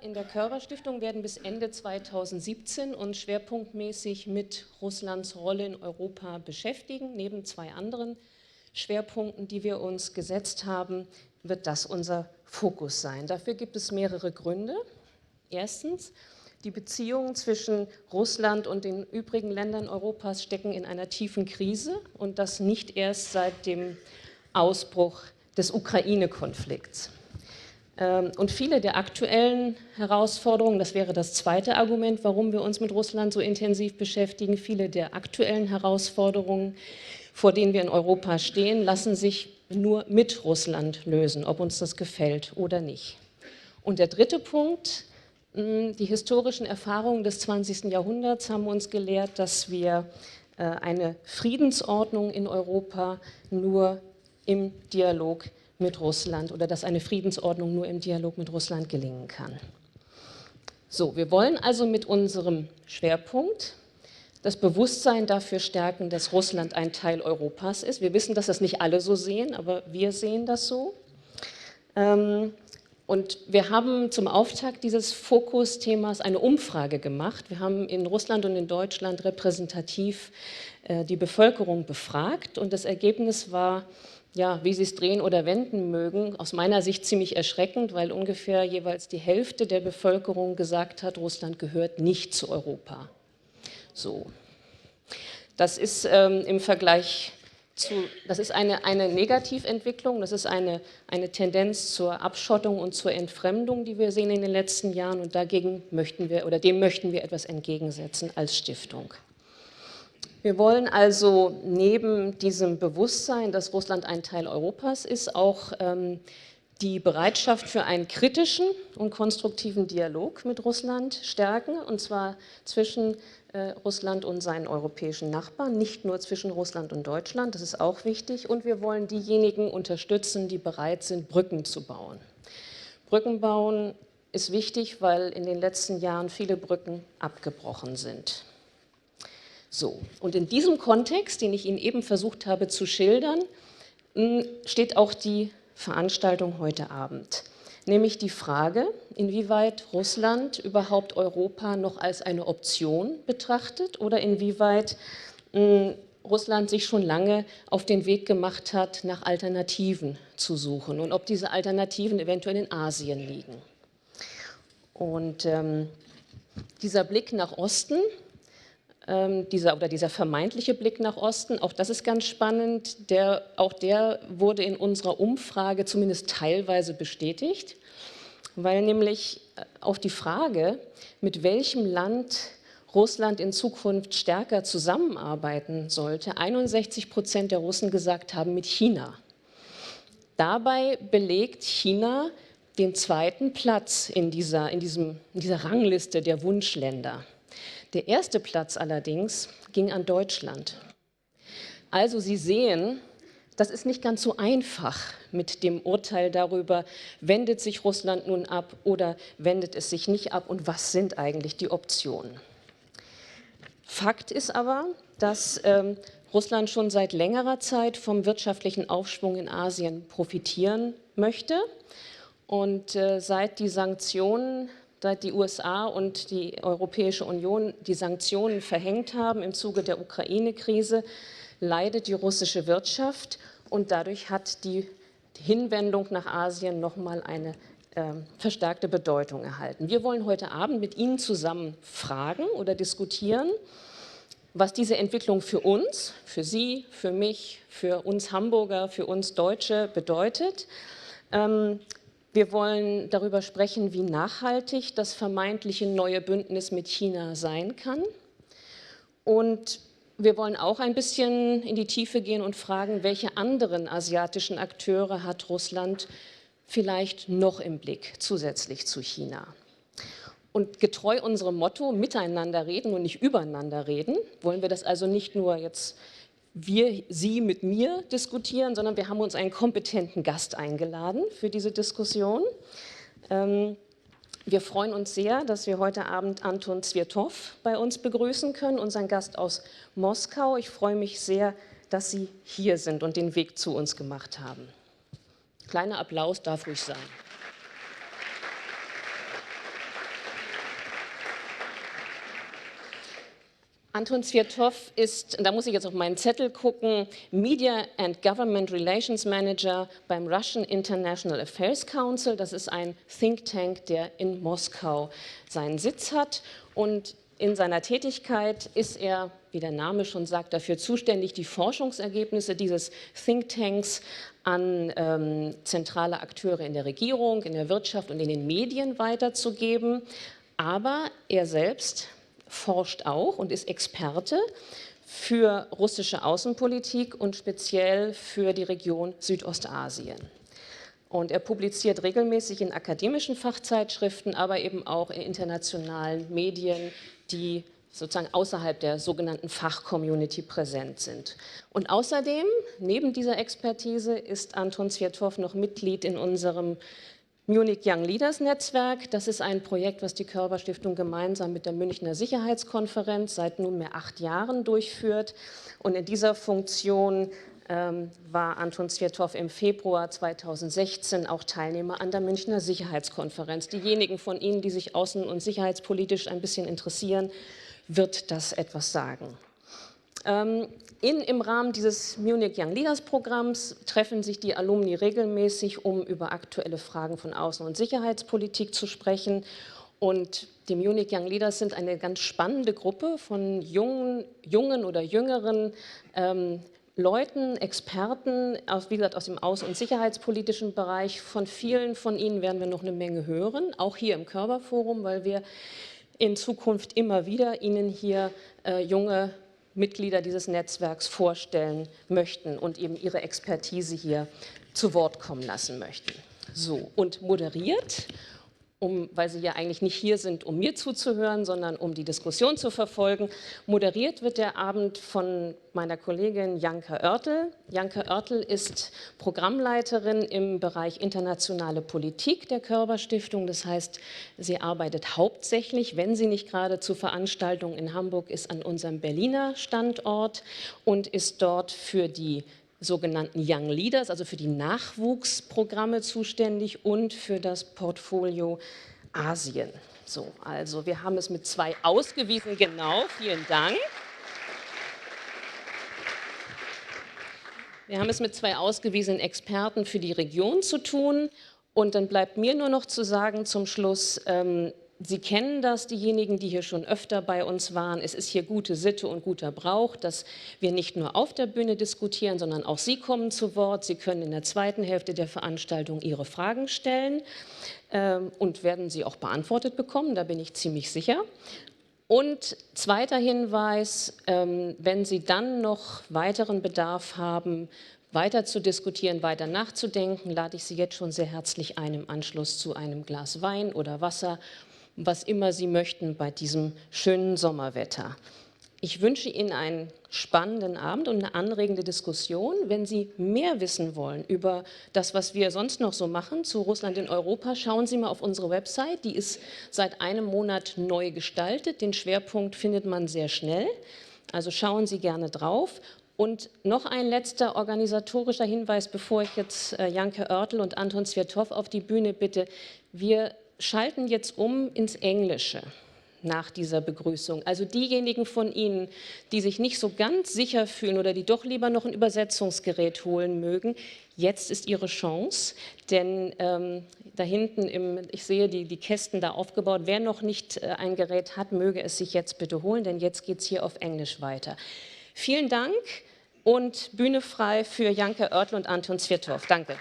in der Körber-Stiftung werden bis Ende 2017 uns schwerpunktmäßig mit Russlands Rolle in Europa beschäftigen. Neben zwei anderen Schwerpunkten, die wir uns gesetzt haben, wird das unser Fokus sein. Dafür gibt es mehrere Gründe. Erstens, die Beziehungen zwischen Russland und den übrigen Ländern Europas stecken in einer tiefen Krise und das nicht erst seit dem Ausbruch des Ukraine-Konflikts. Und viele der aktuellen Herausforderungen, das wäre das zweite Argument, warum wir uns mit Russland so intensiv beschäftigen, viele der aktuellen Herausforderungen, vor denen wir in Europa stehen, lassen sich nur mit Russland lösen, ob uns das gefällt oder nicht. Und der dritte Punkt, die historischen Erfahrungen des 20. Jahrhunderts haben uns gelehrt, dass wir eine Friedensordnung in Europa nur im Dialog mit Russland oder dass eine Friedensordnung nur im Dialog mit Russland gelingen kann. So, wir wollen also mit unserem Schwerpunkt das Bewusstsein dafür stärken, dass Russland ein Teil Europas ist. Wir wissen, dass das nicht alle so sehen, aber wir sehen das so. Und wir haben zum Auftakt dieses Fokusthemas eine Umfrage gemacht. Wir haben in Russland und in Deutschland repräsentativ die Bevölkerung befragt und das Ergebnis war, ja, wie Sie es drehen oder wenden mögen, aus meiner Sicht ziemlich erschreckend, weil ungefähr jeweils die Hälfte der Bevölkerung gesagt hat, Russland gehört nicht zu Europa. So. Das ist im Vergleich das ist eine Negativentwicklung, das ist eine Tendenz zur Abschottung und zur Entfremdung, die wir sehen in den letzten Jahren und dem möchten wir etwas entgegensetzen als Stiftung. Wir wollen also neben diesem Bewusstsein, dass Russland ein Teil Europas ist, auch die Bereitschaft für einen kritischen und konstruktiven Dialog mit Russland stärken, und zwar zwischen Russland und seinen europäischen Nachbarn, nicht nur zwischen Russland und Deutschland, das ist auch wichtig. Und wir wollen diejenigen unterstützen, die bereit sind, Brücken zu bauen. Brücken bauen ist wichtig, weil in den letzten Jahren viele Brücken abgebrochen sind. So, und in diesem Kontext, den ich Ihnen eben versucht habe zu schildern, steht auch die Veranstaltung heute Abend. Nämlich die Frage, inwieweit Russland überhaupt Europa noch als eine Option betrachtet oder inwieweit Russland sich schon lange auf den Weg gemacht hat, nach Alternativen zu suchen und ob diese Alternativen eventuell in Asien liegen. Und dieser Blick nach Osten, dieser vermeintliche Blick nach Osten, auch das ist ganz spannend, auch der wurde in unserer Umfrage zumindest teilweise bestätigt, weil nämlich auf die Frage, mit welchem Land Russland in Zukunft stärker zusammenarbeiten sollte, 61% der Russen gesagt haben, mit China. Dabei belegt China den zweiten Platz in dieser Rangliste der Wunschländer. Der erste Platz allerdings ging an Deutschland. Also Sie sehen, das ist nicht ganz so einfach mit dem Urteil darüber, wendet sich Russland nun ab oder wendet es sich nicht ab und was sind eigentlich die Optionen. Fakt ist aber, dass Russland schon seit längerer Zeit vom wirtschaftlichen Aufschwung in Asien profitieren möchte und seit die USA und die Europäische Union die Sanktionen verhängt haben im Zuge der Ukraine-Krise, leidet die russische Wirtschaft und dadurch hat die Hinwendung nach Asien nochmal eine verstärkte Bedeutung erhalten. Wir wollen heute Abend mit Ihnen zusammen fragen oder diskutieren, was diese Entwicklung für uns, für Sie, für mich, für uns Hamburger, für uns Deutsche bedeutet. Wir wollen darüber sprechen, wie nachhaltig das vermeintliche neue Bündnis mit China sein kann. Und wir wollen auch ein bisschen in die Tiefe gehen und fragen, welche anderen asiatischen Akteure hat Russland vielleicht noch im Blick, zusätzlich zu China. Und getreu unserem Motto, miteinander reden und nicht übereinander reden, wollen wir das also nicht nur jetzt Sie mit mir diskutieren, sondern wir haben uns einen kompetenten Gast eingeladen für diese Diskussion. Wir freuen uns sehr, dass wir heute Abend Anton Tsvetov bei uns begrüßen können, unseren Gast aus Moskau. Ich freue mich sehr, dass Sie hier sind und den Weg zu uns gemacht haben. Kleiner Applaus darf ruhig sein. Anton Tsvetov ist, da muss ich jetzt auf meinen Zettel gucken, Media and Government Relations Manager beim Russian International Affairs Council. Das ist ein Think Tank, der in Moskau seinen Sitz hat. Und in seiner Tätigkeit ist er, wie der Name schon sagt, dafür zuständig, die Forschungsergebnisse dieses Think Tanks an zentrale Akteure in der Regierung, in der Wirtschaft und in den Medien weiterzugeben. Aber er selbst forscht auch und ist Experte für russische Außenpolitik und speziell für die Region Südostasien. Und er publiziert regelmäßig in akademischen Fachzeitschriften, aber eben auch in internationalen Medien, die sozusagen außerhalb der sogenannten Fachcommunity präsent sind. Und außerdem, neben dieser Expertise, ist Anton Tsvetov noch Mitglied in unserem Munich Young Leaders Netzwerk. Das ist ein Projekt, was die Körber-Stiftung gemeinsam mit der Münchner Sicherheitskonferenz seit nunmehr 8 Jahren durchführt. Und in dieser Funktion war Anton Tsvetov im Februar 2016 auch Teilnehmer an der Münchner Sicherheitskonferenz. Diejenigen von Ihnen, die sich außen- und sicherheitspolitisch ein bisschen interessieren, wird das etwas sagen. Im Rahmen dieses Munich Young Leaders Programms treffen sich die Alumni regelmäßig, um über aktuelle Fragen von Außen- und Sicherheitspolitik zu sprechen. Und die Munich Young Leaders sind eine ganz spannende Gruppe von jungen oder jüngeren Leuten, Experten, wie gesagt, aus dem außen- und sicherheitspolitischen Bereich. Von vielen von ihnen werden wir noch eine Menge hören, auch hier im Körber-Forum, weil wir in Zukunft immer wieder Ihnen hier junge Mitglieder dieses Netzwerks vorstellen möchten und eben ihre Expertise hier zu Wort kommen lassen möchten. So, und moderiert, weil Sie ja eigentlich nicht hier sind, um mir zuzuhören, sondern um die Diskussion zu verfolgen. Moderiert wird der Abend von meiner Kollegin Janka Oertel. Janka Oertel ist Programmleiterin im Bereich internationale Politik der Körber-Stiftung. Das heißt, sie arbeitet hauptsächlich, wenn sie nicht gerade zu Veranstaltungen in Hamburg ist, an unserem Berliner Standort und ist dort für die sogenannten Young Leaders, also für die Nachwuchsprogramme zuständig und für das Portfolio Asien. So, also wir haben es mit 2 ausgewiesen, genau, vielen Dank. Wir haben es mit 2 ausgewiesenen Experten für die Region zu tun und dann bleibt mir nur noch zu sagen zum Schluss, Sie kennen das, diejenigen, die hier schon öfter bei uns waren. Es ist hier gute Sitte und guter Brauch, dass wir nicht nur auf der Bühne diskutieren, sondern auch Sie kommen zu Wort. Sie können in der zweiten Hälfte der Veranstaltung Ihre Fragen stellen und werden sie auch beantwortet bekommen, da bin ich ziemlich sicher. Und zweiter Hinweis, wenn Sie dann noch weiteren Bedarf haben, weiter zu diskutieren, weiter nachzudenken, lade ich Sie jetzt schon sehr herzlich ein im Anschluss zu einem Glas Wein oder Wasser, was immer Sie möchten bei diesem schönen Sommerwetter. Ich wünsche Ihnen einen spannenden Abend und eine anregende Diskussion. Wenn Sie mehr wissen wollen über das, was wir sonst noch so machen zu Russland in Europa, schauen Sie mal auf unsere Website. Die ist seit einem Monat neu gestaltet. Den Schwerpunkt findet man sehr schnell. Also schauen Sie gerne drauf. Und noch ein letzter organisatorischer Hinweis, bevor ich jetzt Janka Oertel und Anton Tsvetov auf die Bühne bitte. Wir schalten jetzt um ins Englische nach dieser Begrüßung. Also diejenigen von Ihnen, die sich nicht so ganz sicher fühlen oder die doch lieber noch ein Übersetzungsgerät holen mögen, jetzt ist Ihre Chance, denn da hinten, ich sehe die Kästen da aufgebaut, wer noch nicht ein Gerät hat, möge es sich jetzt bitte holen, denn jetzt geht es hier auf Englisch weiter. Vielen Dank und Bühne frei für Janka Oertel und Anton Tsvetov. Danke.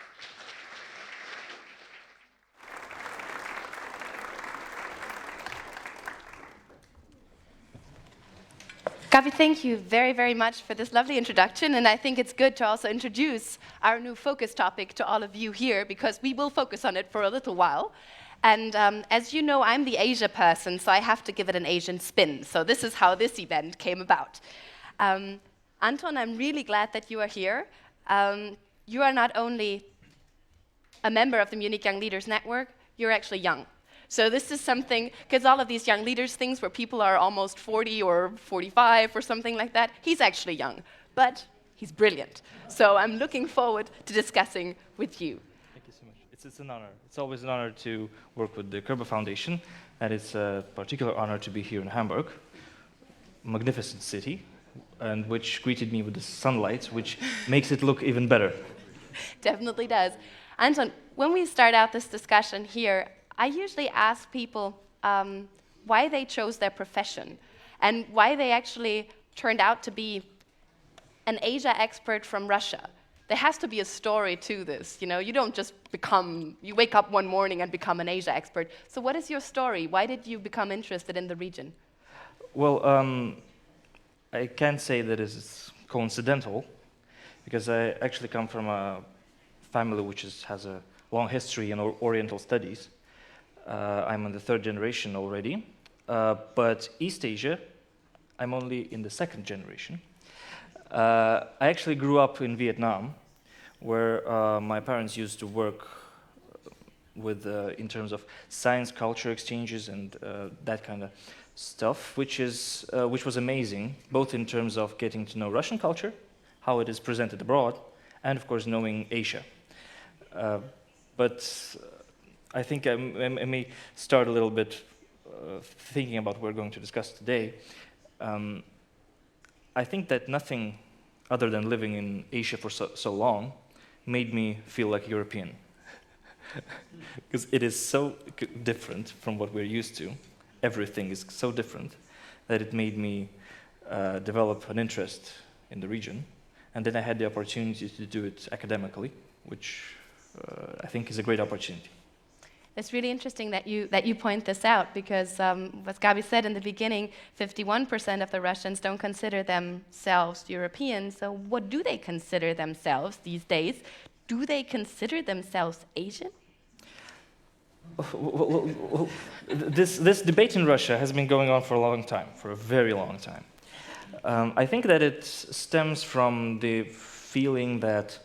Gabi, thank you very, very much for this lovely introduction, and I think it's good to also introduce our new focus topic to all of you here, because we will focus on it for a little while. And as you know, I'm the Asia person, so I have to give it an Asian spin. So this is how this event came about. Anton, I'm really glad that you are here. You are not only a member of the Munich Young Leaders Network, you're actually young. So this is something, because all of these young leaders things where people are almost 40 or 45 or something like that, he's actually young, but he's brilliant. So I'm looking forward to discussing with you. Thank you so much. It's an honor. It's always an honor to work with the Körber Foundation, and it's a particular honor to be here in Hamburg. magnificent city, and which greeted me with the sunlight, which makes it look even better. Definitely does. Anton, when we start out this discussion here, I usually ask people why they chose their profession and why they actually turned out to be an Asia expert from Russia. There has to be a story to this, you know? You don't just you wake up one morning and become an Asia expert. So what is your story? Why did you become interested in the region? Well, I can't say that it's coincidental, because I actually come from a family which has a long history in Oriental studies. I'm in the third generation already, but East Asia, I'm only in the second generation. I actually grew up in Vietnam, where my parents used to work with, in terms of science, culture exchanges, and that kind of stuff, which was amazing, both in terms of getting to know Russian culture, how it is presented abroad, and of course knowing Asia. But I think I may start a little bit thinking about what we're going to discuss today. I think that nothing other than living in Asia for so long made me feel like European. Because it is so different from what we're used to. Everything is so different that it made me develop an interest in the region. And then I had the opportunity to do it academically, which I think is a great opportunity. It's really interesting that you point this out, because as Gabi said in the beginning, 51% of the Russians don't consider themselves European. So what do they consider themselves these days? Do they consider themselves Asian? Well, this debate in Russia has been going on for a long time, for a very long time. I think that it stems from the feeling that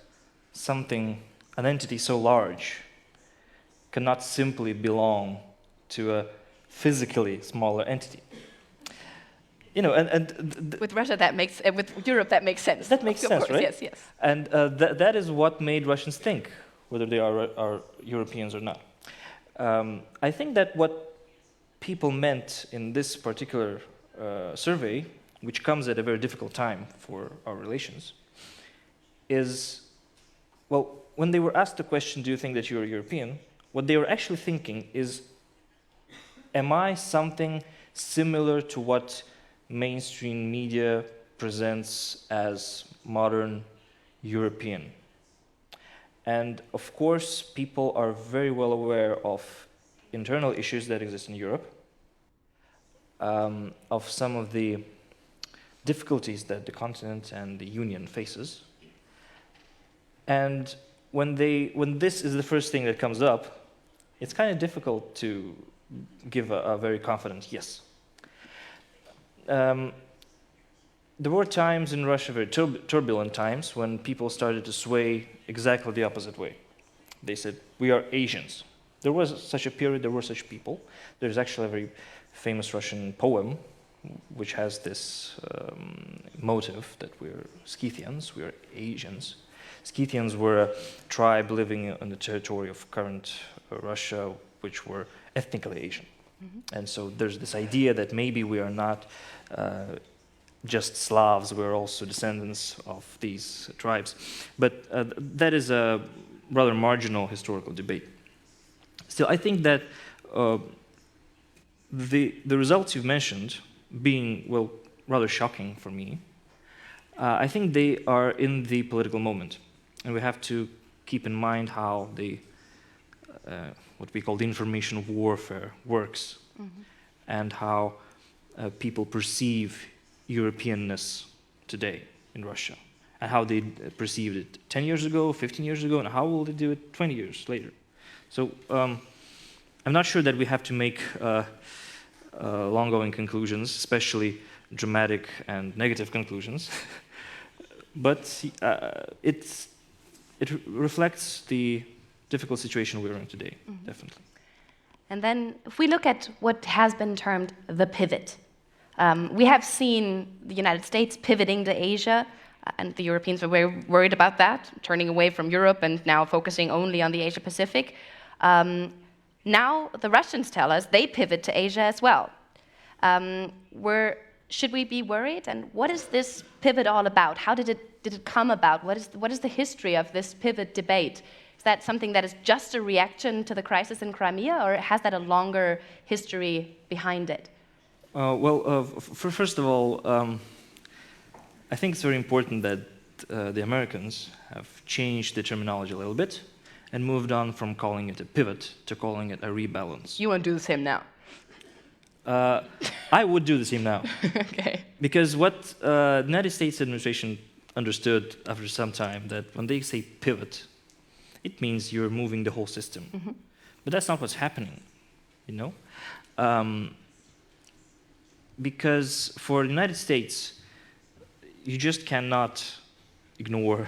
an entity so large, cannot simply belong to a physically smaller entity. You know, with Russia that makes, with Europe that makes sense. That makes sense, right? Yes, yes. And that is what made Russians think, whether they are Europeans or not. I think that what people meant in this particular survey, which comes at a very difficult time for our relations, is, well, when they were asked the question, do you think that you're European? What they were actually thinking is, am I something similar to what mainstream media presents as modern European? And of course, people are very well aware of internal issues that exist in Europe, of some of the difficulties that the continent and the Union faces. And when this is the first thing that comes up, it's kind of difficult to give a very confident yes. There were times in Russia, very turbulent times, when people started to sway exactly the opposite way. They said, we are Asians. There was such a period, there were such people. There's actually a very famous Russian poem which has this motive that we're Scythians, we're Asians. Scythians were a tribe living on the territory of current Russia, which were ethnically Asian. Mm-hmm. And so there's this idea that maybe we are not just Slavs, we're also descendants of these tribes. But that is a rather marginal historical debate. Still, I think that the results you've mentioned, being, well, rather shocking for me, I think they are in the political moment. And we have to keep in mind how the what we call the information warfare works, mm-hmm. and how people perceive Europeanness today in Russia, and how they perceived it 10 years ago, 15 years ago, and how will they do it 20 years later. So I'm not sure that we have to make long-going conclusions, especially dramatic and negative conclusions, but it reflects the difficult situation we're in today, mm-hmm. definitely. And then if we look at what has been termed the pivot, we have seen the United States pivoting to Asia, and the Europeans were very worried about that, turning away from Europe and now focusing only on the Asia Pacific. Now the Russians tell us they pivot to Asia as well. We're should we be worried? And what is this pivot all about? How did it come about? What is the history of this pivot debate? Is that something that is just a reaction to the crisis in Crimea, or has that a longer history behind it? First of all, I think it's very important that the Americans have changed the terminology a little bit and moved on from calling it a pivot to calling it a rebalance. You won't do the same now. I would do the same now. Okay. Because what the United States administration understood after some time, that when they say pivot, it means you're moving the whole system. Mm-hmm. But that's not what's happening, you know? Because for the United States, you just cannot ignore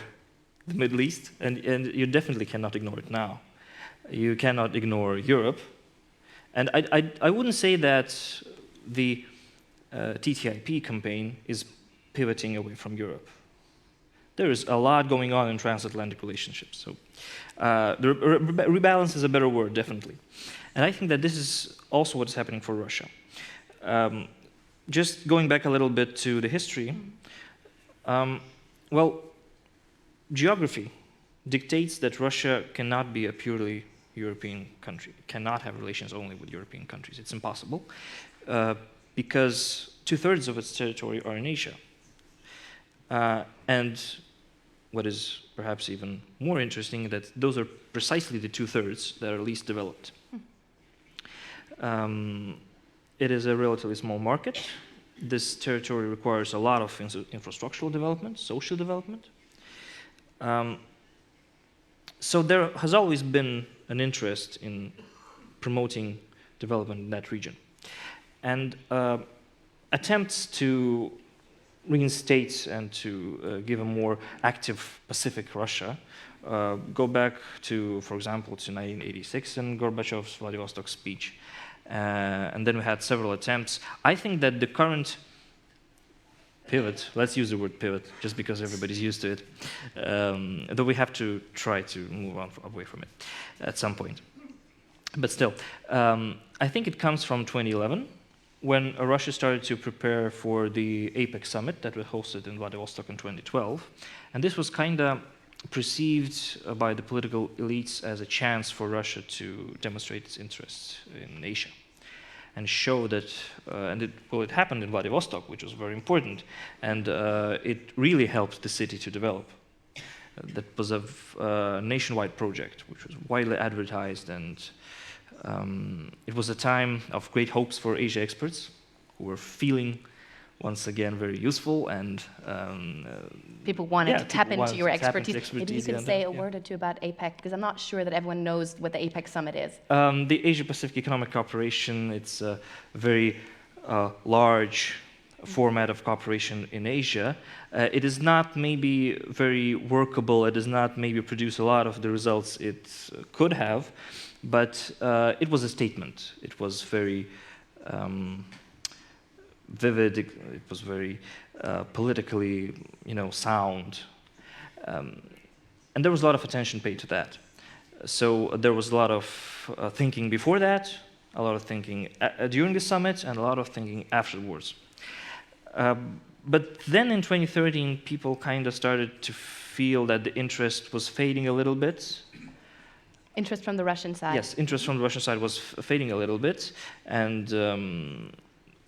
the Middle East, and you definitely cannot ignore it now. You cannot ignore Europe. And I wouldn't say that the TTIP campaign is pivoting away from Europe. There is a lot going on in transatlantic relationships. So rebalance is a better word, definitely. And I think that this is also what's happening for Russia. Just going back a little bit to the history, well, geography dictates that Russia cannot be a purely European country, cannot have relations only with European countries. It's impossible, because 2/3 of its territory are in Asia. And what is perhaps even more interesting, that those are precisely the 2/3 that are least developed. It is a relatively small market. This territory requires a lot of infrastructural development, social development. So there has always been an interest in promoting development in that region. And attempts to reinstate and to give a more active Pacific Russia go back to, for example, to 1986 and Gorbachev's Vladivostok speech. And then we had several attempts. I think that the current pivot, let's use the word pivot, just because everybody's used to it, though we have to try to move on away from it at some point. But still, I think it comes from 2011, when Russia started to prepare for the APEC summit that was hosted in Vladivostok in 2012. And this was kind of perceived by the political elites as a chance for Russia to demonstrate its interests in Asia and show that, it happened in Vladivostok, which was very important, and it really helped the city to develop. That was a nationwide project, which was widely advertised, and it was a time of great hopes for Asia experts who were feeling once again very useful, and people wanted to tap into your expertise. Maybe you could say a word or two about APEC, because I'm not sure that everyone knows what the APEC summit is. The Asia-Pacific Economic Cooperation, it's a very large format of cooperation in Asia. It is not maybe very workable, it does not maybe produce a lot of the results it could have, but it was a statement. It was very vivid, it was very politically, sound. And there was a lot of attention paid to that. So there was a lot of thinking before that, a lot of thinking during the summit, and a lot of thinking afterwards. But then in 2013, people kind of started to feel that the interest was fading a little bit. Interest from the Russian side? Yes, interest from the Russian side was fading a little bit, and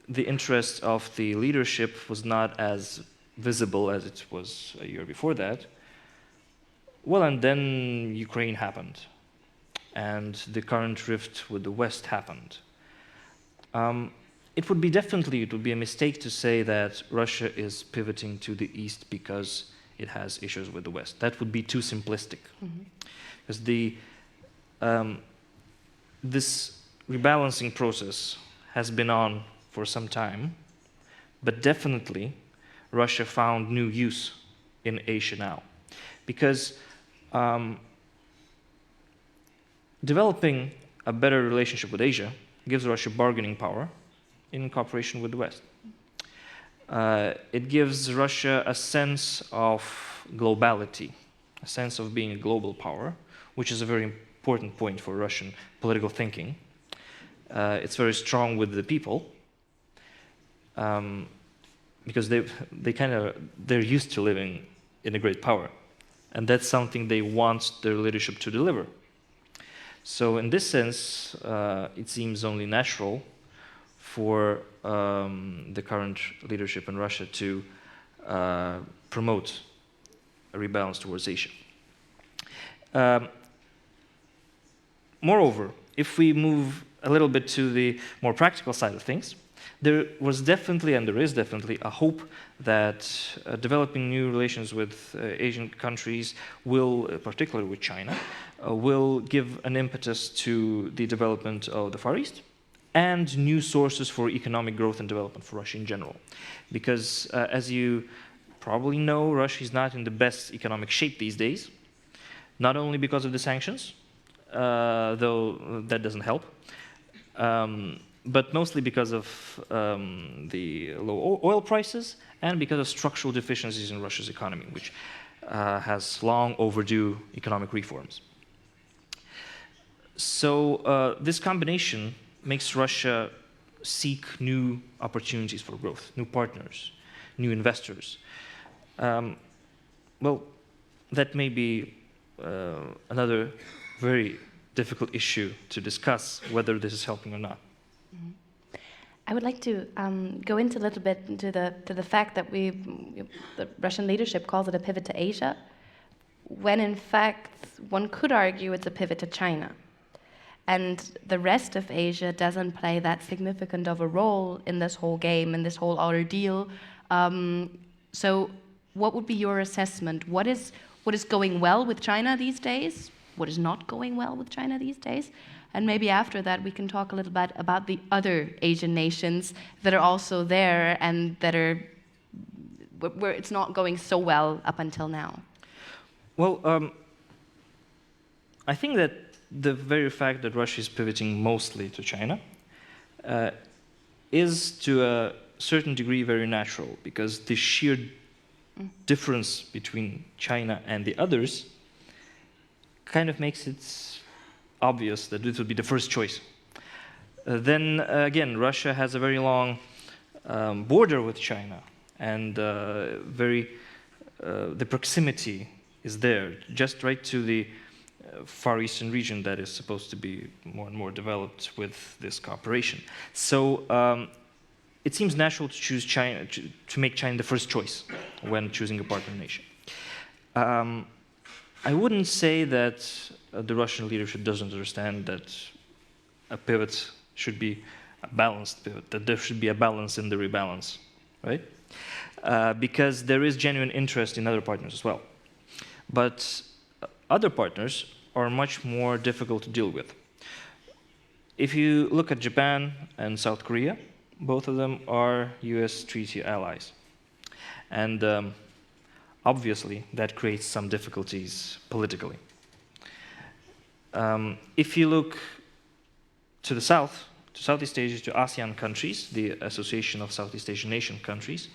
the interest of the leadership was not as visible as it was a year before that. Well, and then Ukraine happened, and the current rift with the West happened. It would be a mistake to say that Russia is pivoting to the East because it has issues with the West. That would be too simplistic. Because this rebalancing process has been on for some time, but definitely Russia found new use in Asia now. Because developing a better relationship with Asia gives Russia bargaining power in cooperation with the West. It gives Russia a sense of globality, a sense of being a global power, which is a very important point for Russian political thinking. It's very strong with the people. because they're used to living in a great power, and that's something they want their leadership to deliver. So in this sense, it seems only natural for the current leadership in Russia to promote a rebalance towards Asia. Moreover, if we move a little bit to the more practical side of things, there was definitely, and there is definitely, a hope that developing new relations with Asian countries will, particularly with China, will give an impetus to the development of the Far East and new sources for economic growth and development for Russia in general. Because, as you probably know, Russia is not in the best economic shape these days, not only because of the sanctions, though that doesn't help, but mostly because of the low oil prices and because of structural deficiencies in Russia's economy, which has long overdue economic reforms. So this combination makes Russia seek new opportunities for growth, new partners, new investors. Well, that may be another very difficult issue to discuss, whether this is helping or not. I would like to go into a little bit into the fact that the Russian leadership calls it a pivot to Asia, when in fact one could argue it's a pivot to China. And the rest of Asia doesn't play that significant of a role in this whole game, in this whole ordeal. So what would be your assessment? What is going well with China these days? What is not going well with China these days? And maybe after that we can talk a little bit about the other Asian nations that are also there and that are where it's not going so well up until now. Well, I think that the very fact that Russia is pivoting mostly to China is to a certain degree very natural, because the sheer difference between China and the others kind of makes it obvious that this would be the first choice. Then again, Russia has a very long border with China, and the proximity is there, just right to the Far Eastern region that is supposed to be more and more developed with this cooperation. So it seems natural to choose China, to make China the first choice when choosing a partner nation. I wouldn't say that the Russian leadership doesn't understand that a pivot should be a balanced pivot, that there should be a balance in the rebalance, right? Because there is genuine interest in other partners as well. But other partners are much more difficult to deal with. If you look at Japan and South Korea, both of them are US treaty allies. And obviously, that creates some difficulties politically. If you look to the south, to Southeast Asia, to ASEAN countries, the Association of Southeast Asian Nation countries,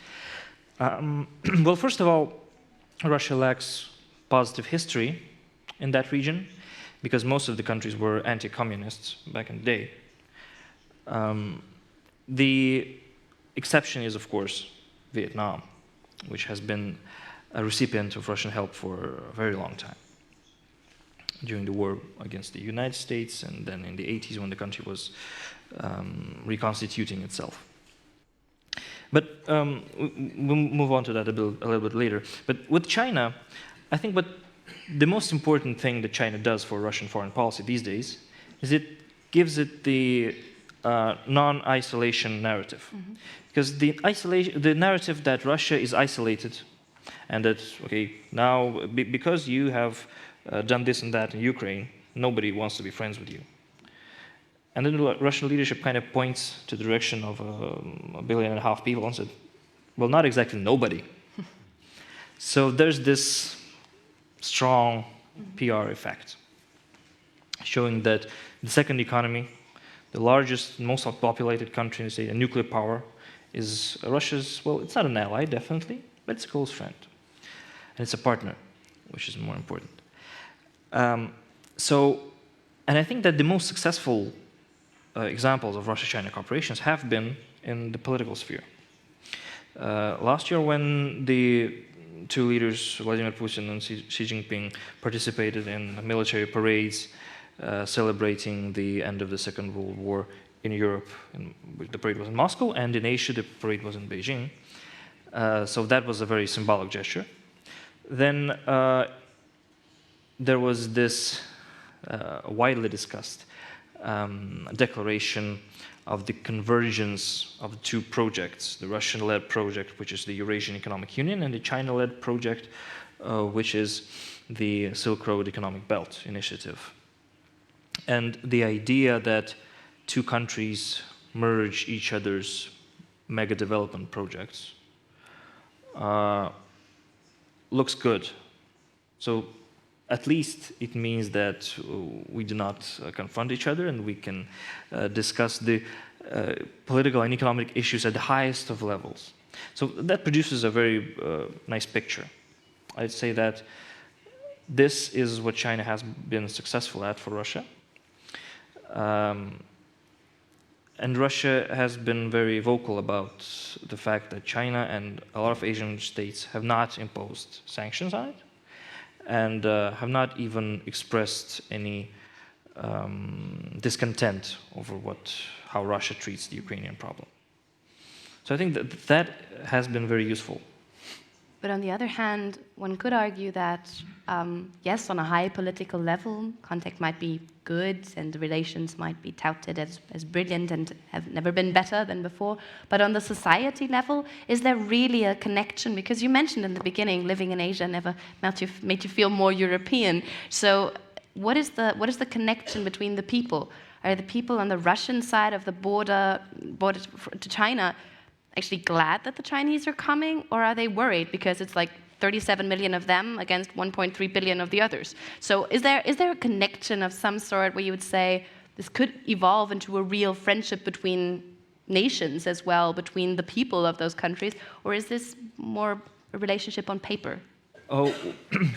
well, first of all, Russia lacks positive history in that region, because most of the countries were anti-communists back in the day. The exception is, of course, Vietnam, which has been a recipient of Russian help for a very long time, during the war against the United States, and then in the 80s when the country was reconstituting itself. But we'll move on to that a little bit later. But with China, I think the most important thing that China does for Russian foreign policy these days is it gives it the non-isolation narrative. Mm-hmm. Because the narrative that Russia is isolated, and that, okay, now because you have done this and that in Ukraine, nobody wants to be friends with you. And then the Russian leadership kind of points to the direction of 1.5 billion people and said, well, not exactly nobody. So there's this strong PR effect, showing that the second economy, the largest, most populated country in the state, a nuclear power, is Russia's, well, it's not an ally, definitely, but it's a close friend. And it's a partner, which is more important. And I think that the most successful examples of Russia-China cooperations have been in the political sphere. Last year, when the two leaders, Vladimir Putin and Xi Jinping, participated in military parades celebrating the end of the Second World War in Europe, the parade was in Moscow, and in Asia, the parade was in Beijing. So that was a very symbolic gesture. Then there was this widely discussed declaration of the convergence of the two projects, the Russian-led project, which is the Eurasian Economic Union, and the China-led project, which is the Silk Road Economic Belt Initiative. And the idea that two countries merge each other's mega development projects looks good. So at least it means that we do not confront each other, and we can discuss the political and economic issues at the highest of levels. So that produces a very nice picture. I'd say that this is what China has been successful at for Russia. And Russia has been very vocal about the fact that China and a lot of Asian states have not imposed sanctions on it, and have not even expressed any discontent over how Russia treats the Ukrainian problem. So I think that has been very useful. But on the other hand, one could argue that, yes, on a high political level, contact might be good and the relations might be touted as brilliant and have never been better than before. But on the society level, is there really a connection? Because you mentioned in the beginning, living in Asia never made you feel more European. So what is the connection between the people? Are the people on the Russian side of the border to China actually glad that the Chinese are coming, or are they worried because it's like 37 million of them against 1.3 billion of the others? So is there a connection of some sort where you would say this could evolve into a real friendship between nations as well, between the people of those countries, or is this more a relationship on paper? Oh,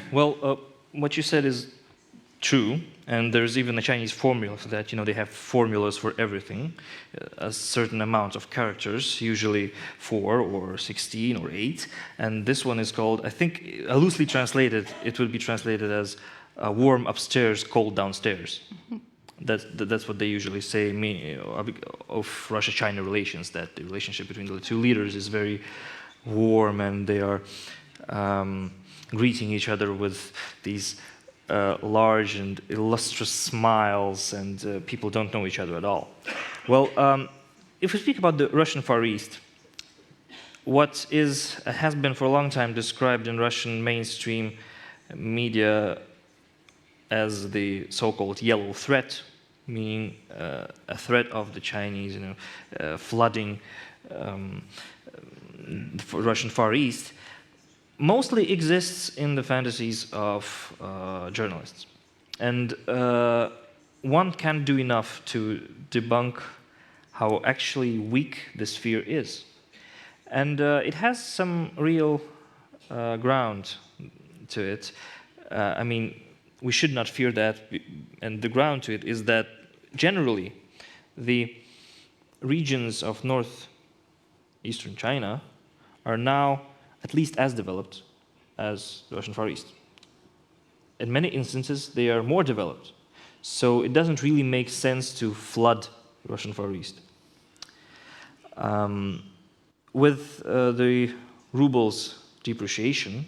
well, what you said is true, and there's even a Chinese formula for that. You know, they have formulas for everything, a certain amount of characters, usually 4 or 16 or 8, and this one is called, I think, loosely translated, it would be translated as warm upstairs, cold downstairs. That's what they usually say of Russia-China relations, that the relationship between the two leaders is very warm, and they are greeting each other with these large and illustrious smiles, and people don't know each other at all. Well, if we speak about the Russian Far East, what has been for a long time described in Russian mainstream media as the so-called yellow threat, meaning a threat of the Chinese, flooding the Russian Far East, mostly exists in the fantasies of journalists. And one can't do enough to debunk how actually weak this fear is. And it has some real ground to it. I mean, we should not fear that, and the ground to it is that generally the regions of northeastern China are now at least as developed as the Russian Far East. In many instances, they are more developed. So it doesn't really make sense to flood the Russian Far East. With the ruble's depreciation,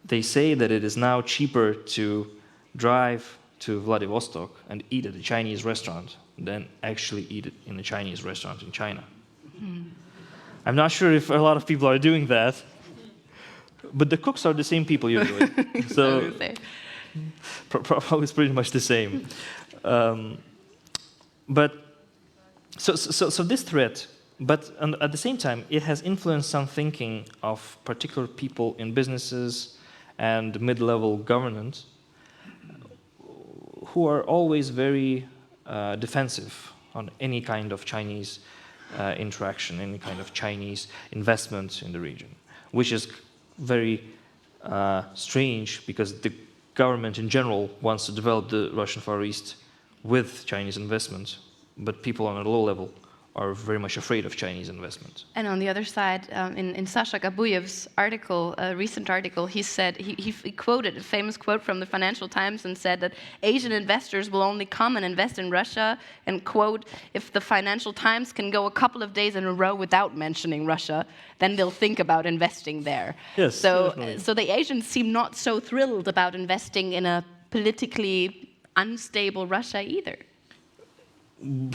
they say that it is now cheaper to drive to Vladivostok and eat at a Chinese restaurant than actually eat it in a Chinese restaurant in China. I'm not sure if a lot of people are doing that, but the cooks are the same people usually. So probably it's pretty much the same. But so this threat, but at the same time, it has influenced some thinking of particular people in businesses and mid-level governance who are always very defensive on any kind of Chinese interaction, any kind of Chinese investment in the region, which is very strange because the government in general wants to develop the Russian Far East with Chinese investment, but people on a low level are very much afraid of Chinese investment. And on the other side, in Sasha Gabuyev's article, a recent article, he said, he quoted a famous quote from the Financial Times and said that Asian investors will only come and invest in Russia, and quote, if the Financial Times can go a couple of days in a row without mentioning Russia, then they'll think about investing there. Yes, so definitely. the Asians seem not so thrilled about investing in a politically unstable Russia either.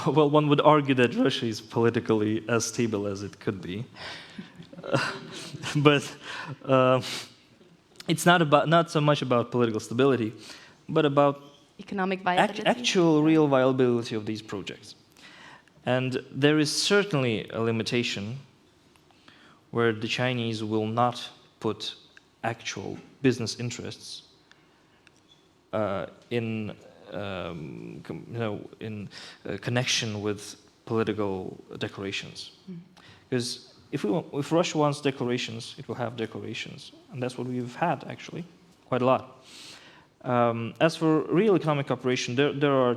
Well, one would argue that Russia is politically as stable as it could be, but it's not so much about political stability, but about Economic viability. actual real viability of these projects. And there is certainly a limitation where the Chinese will not put actual business interests in connection with political declarations. Because if Russia wants declarations, it will have declarations, and that's what we've had actually, quite a lot. As for real economic cooperation, there are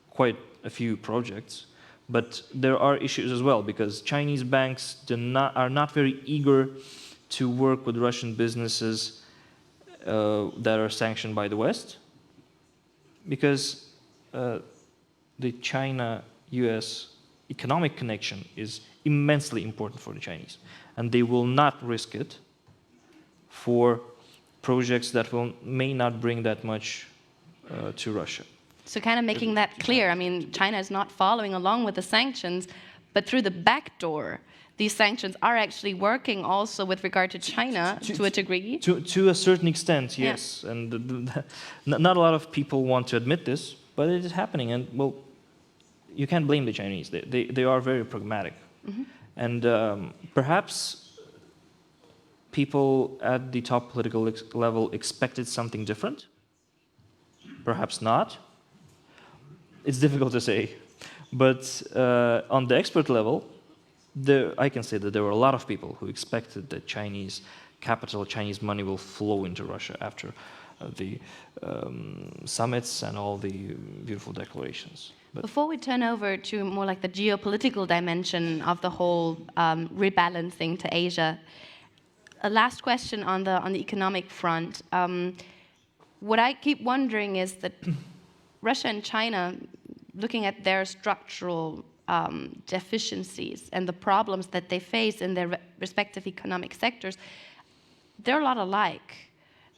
quite a few projects, but there are issues as well because Chinese banks are not very eager to work with Russian businesses that are sanctioned by the West. Because the China-US economic connection is immensely important for the Chinese, and they will not risk it for projects that may not bring that much to Russia. So kind of making that clear, I mean, China is not following along with the sanctions, but through the back door, these sanctions are actually working also with regard to China to a degree? To a certain extent, yes. Yeah. And not a lot of people want to admit this, but it is happening. And, well, you can't blame the Chinese. They are very pragmatic. Mm-hmm. And perhaps people at the top political level expected something different. Perhaps not. It's difficult to say. But on the expert level, I can say that there were a lot of people who expected that Chinese capital, Chinese money will flow into Russia after the summits and all the beautiful declarations. But before we turn over to more like the geopolitical dimension of the whole rebalancing to Asia, a last question on the economic front. What I keep wondering is that Russia and China, looking at their structural deficiencies and the problems that they face in their respective economic sectors, they're a lot alike.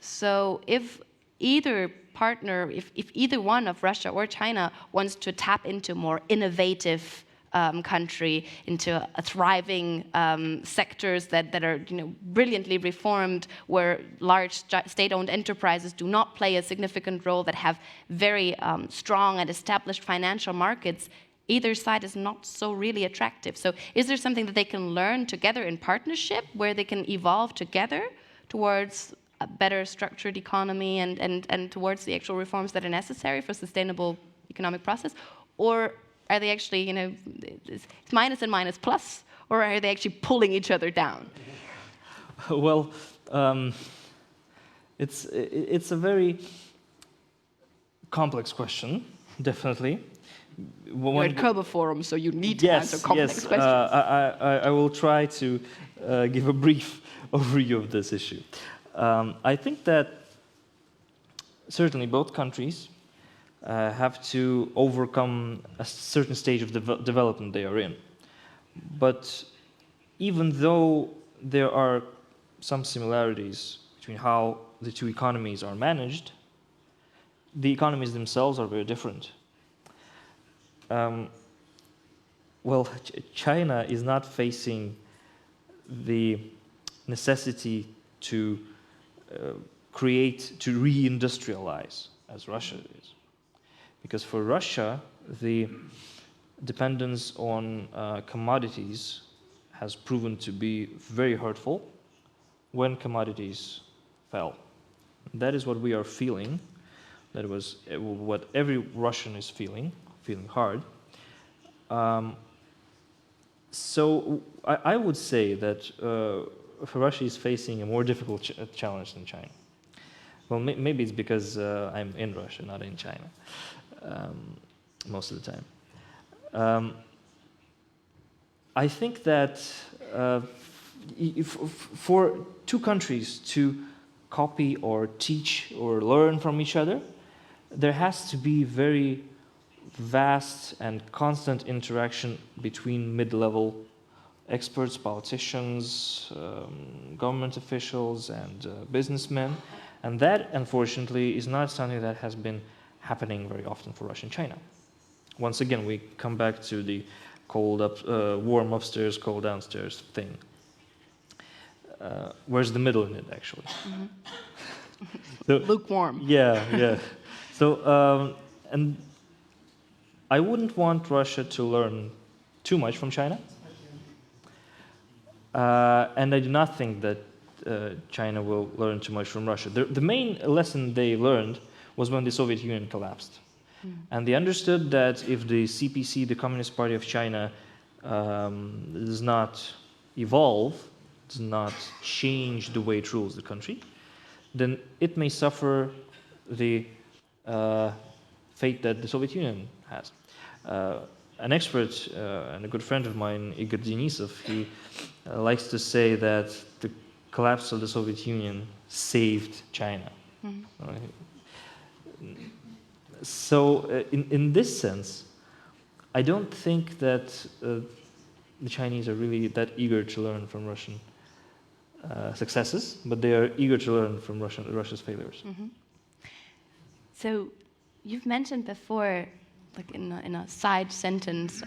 So if either partner, if either one of Russia or China wants to tap into more innovative country, into a thriving sectors that are brilliantly reformed, where large state-owned enterprises do not play a significant role, that have very strong and established financial markets, either side is not so really attractive. So is there something that they can learn together in partnership, where they can evolve together towards a better structured economy and towards the actual reforms that are necessary for sustainable economic process? Or are they actually, it's minus and minus plus, or are they actually pulling each other down? Well, it's a very complex question, definitely. You're at Körber Forum, so you need to answer complex questions. I will try to give a brief overview of this issue. I think that certainly both countries have to overcome a certain stage of development they are in. But even though there are some similarities between how the two economies are managed, the economies themselves are very different. China is not facing the necessity to re-industrialize as Russia is. Because for Russia, the dependence on commodities has proven to be very hurtful when commodities fell. That is what we are feeling. That was what every Russian is feeling hard. So I would say that Russia is facing a more difficult challenge than China. Well, maybe it's because I'm in Russia, not in China, most of the time. I think that for two countries to copy or teach or learn from each other, there has to be very vast and constant interaction between mid-level experts, politicians, government officials, and businessmen. And that, unfortunately, is not something that has been happening very often for Russia and China. Once again, we come back to the warm upstairs, cold downstairs thing. Where's the middle in it, actually? Mm-hmm. So, lukewarm. Yeah. So, and I wouldn't want Russia to learn too much from China. And I do not think that China will learn too much from Russia. The main lesson they learned was when the Soviet Union collapsed. And they understood that if the CPC, the Communist Party of China, does not evolve, does not change the way it rules the country, then it may suffer the fate that the Soviet Union has. An expert and a good friend of mine, Igor Denisov, he likes to say that the collapse of the Soviet Union saved China. So in this sense, I don't think that the Chinese are really that eager to learn from Russian successes, but they are eager to learn from Russia's failures. Mm-hmm. So you've mentioned before, like in a side sentence,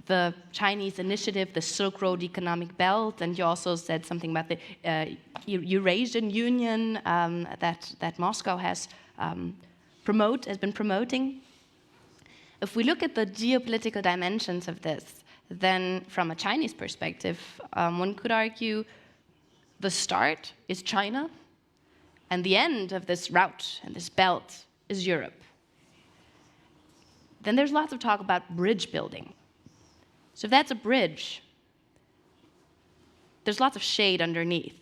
the Chinese initiative, the Silk Road Economic Belt, and you also said something about the Eurasian Union that Moscow has been promoting. If we look at the geopolitical dimensions of this, then from a Chinese perspective, one could argue the start is China, and the end of this route and this belt is Europe. Then there's lots of talk about bridge building. So if that's a bridge, there's lots of shade underneath.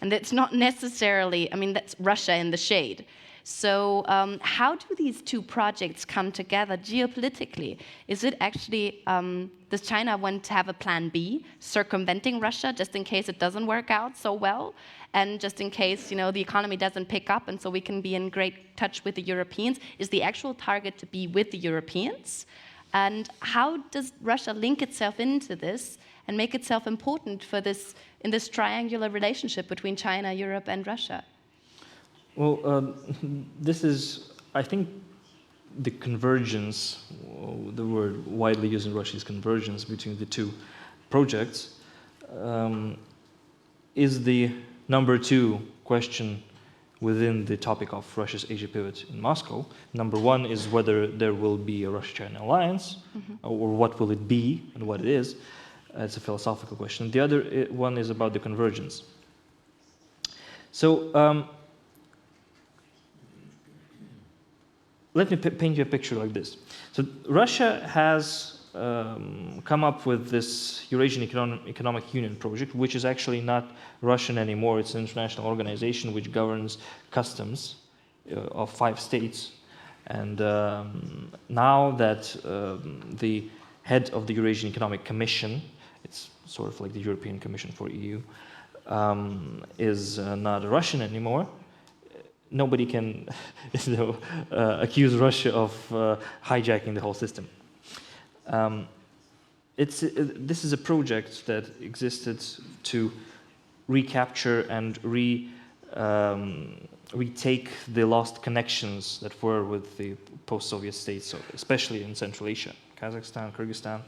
And it's not necessarily, that's Russia in the shade. So how do these two projects come together geopolitically? Is it actually, does China want to have a plan B, circumventing Russia, just in case it doesn't work out so well? And just in case, the economy doesn't pick up and so we can be in great touch with the Europeans? Is the actual target to be with the Europeans? And how does Russia link itself into this and make itself important for in this triangular relationship between China, Europe, and Russia? Well, this is, I think, the convergence, the word widely used in Russia is convergence between the two projects, is the number two question within the topic of Russia's Asia pivot in Moscow. Number one is whether there will be a Russia-China alliance, or what will it be and what it is. It's a philosophical question. The other one is about the convergence. So let me paint you a picture like this. So Russia has come up with this Eurasian Economic Union project, which is actually not Russian anymore. It's an international organization which governs customs of 5 states. And now that the head of the Eurasian Economic Commission, it's sort of like the European Commission for EU, is not a Russian anymore, nobody can accuse Russia of hijacking the whole system. This is a project that existed to recapture and retake the lost connections that were with the post-Soviet states, so especially in Central Asia, Kazakhstan, Kyrgyzstan.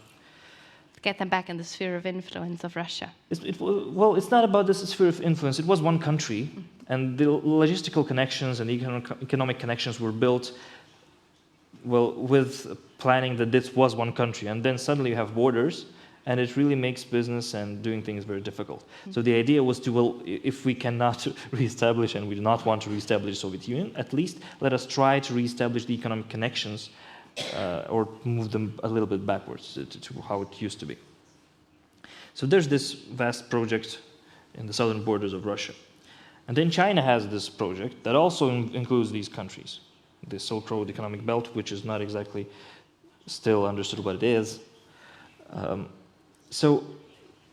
Get them back in the sphere of influence of Russia. Well, it's not about this sphere of influence. It was one country, and the logistical connections and the economic connections were built, well, with planning that this was one country. And then suddenly you have borders, and it really makes business and doing things very difficult. So the idea was to, well, if we cannot reestablish, and we do not want to reestablish the Soviet Union, at least let us try to reestablish the economic connections or move them a little bit backwards to how it used to be. So there's this vast project in the southern borders of Russia. And then China has this project that also includes these countries. The Silk Road Economic Belt, which is not exactly still understood what it is. So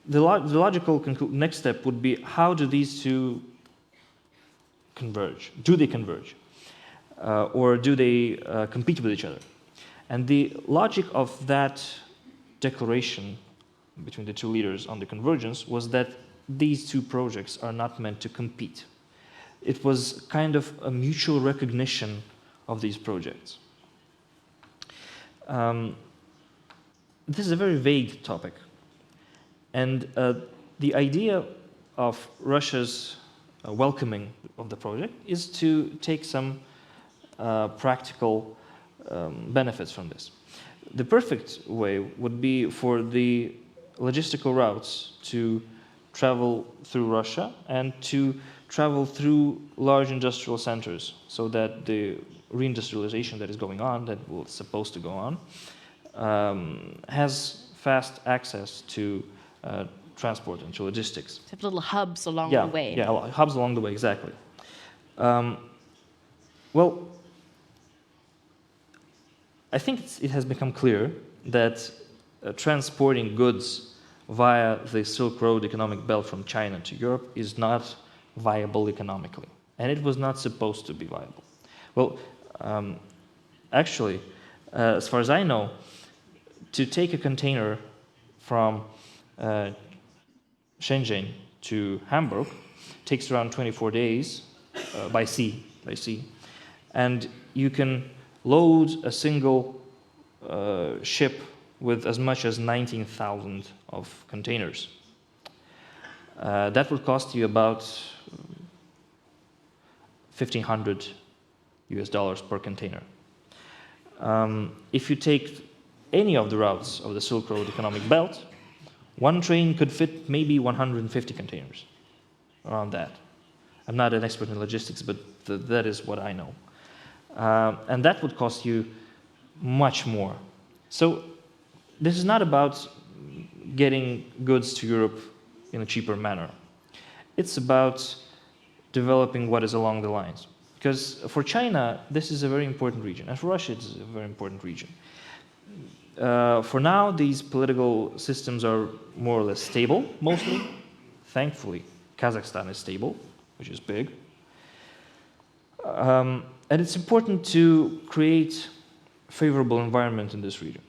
the logical next step would be, how do these two converge? Do they converge? Or do they compete with each other? And the logic of that declaration between the two leaders on the convergence was that these two projects are not meant to compete. It was kind of a mutual recognition of these projects. This is a very vague topic. And the idea of Russia's welcoming of the project is to take some practical benefits from this. The perfect way would be for the logistical routes to travel through Russia and to travel through large industrial centers, so that the reindustrialization that is going on, that was supposed to go on, has fast access to transport and to logistics. Have little hubs along the way. Yeah, hubs along the way, exactly. Well, I think it has become clear that transporting goods via the Silk Road economic belt from China to Europe is not viable economically, and it was not supposed to be viable. Well, actually, as far as I know, to take a container from Shenzhen to Hamburg takes around 24 days by sea, and you can load a single ship with as much as 19,000 of containers. That would cost you about $1,500 US per container. If you take any of the routes of the Silk Road economic belt, one train could fit maybe 150 containers, around that. I'm not an expert in logistics, but that is what I know. And that would cost you much more. So this is not about getting goods to Europe in a cheaper manner. It's about developing what is along the lines. Because for China, this is a very important region, and for Russia, it's a very important region. For now, these political systems are more or less stable, mostly. Thankfully, Kazakhstan is stable, which is big. And it's important to create a favorable environment in this region.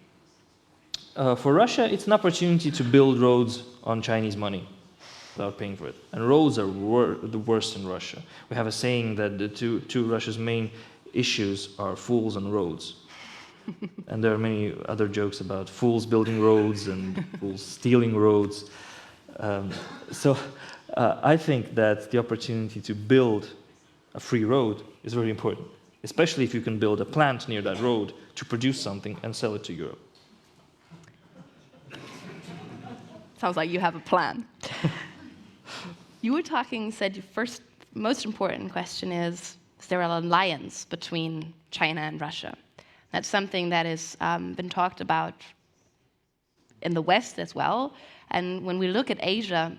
For Russia, it's an opportunity to build roads on Chinese money without paying for it. And roads are the worst in Russia. We have a saying that the two Russia's main issues are fools and roads. And there are many other jokes about fools building roads and fools stealing roads. So I think that the opportunity to build a free road is very important, especially if you can build a plant near that road to produce something and sell it to Europe. Sounds like you have a plan. You were talking, said your first most important question is there an alliance between China and Russia? That's something that has been talked about in the West as well. And when we look at Asia,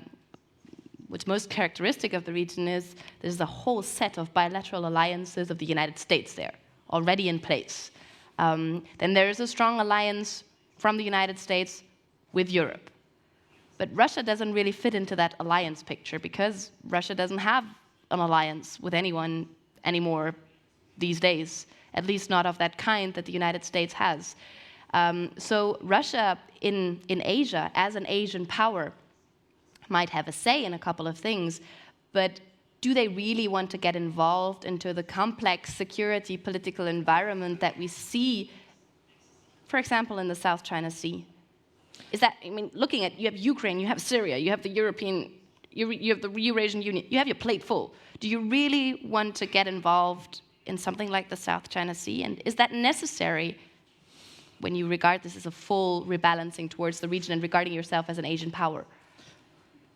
what's most characteristic of the region is there's a whole set of bilateral alliances of the United States there, already in place. Then there is a strong alliance from the United States with Europe. But Russia doesn't really fit into that alliance picture because Russia doesn't have an alliance with anyone anymore these days, at least not of that kind that the United States has. So Russia in Asia, as an Asian power, might have a say in a couple of things, but do they really want to get involved into the complex security political environment that we see, for example, in the South China Sea? Is that, I mean, looking at, you have Ukraine, you have Syria, you have the you have the Eurasian Union, you have your plate full. Do you really want to get involved in something like the South China Sea? And is that necessary when you regard this as a full rebalancing towards the region and regarding yourself as an Asian power?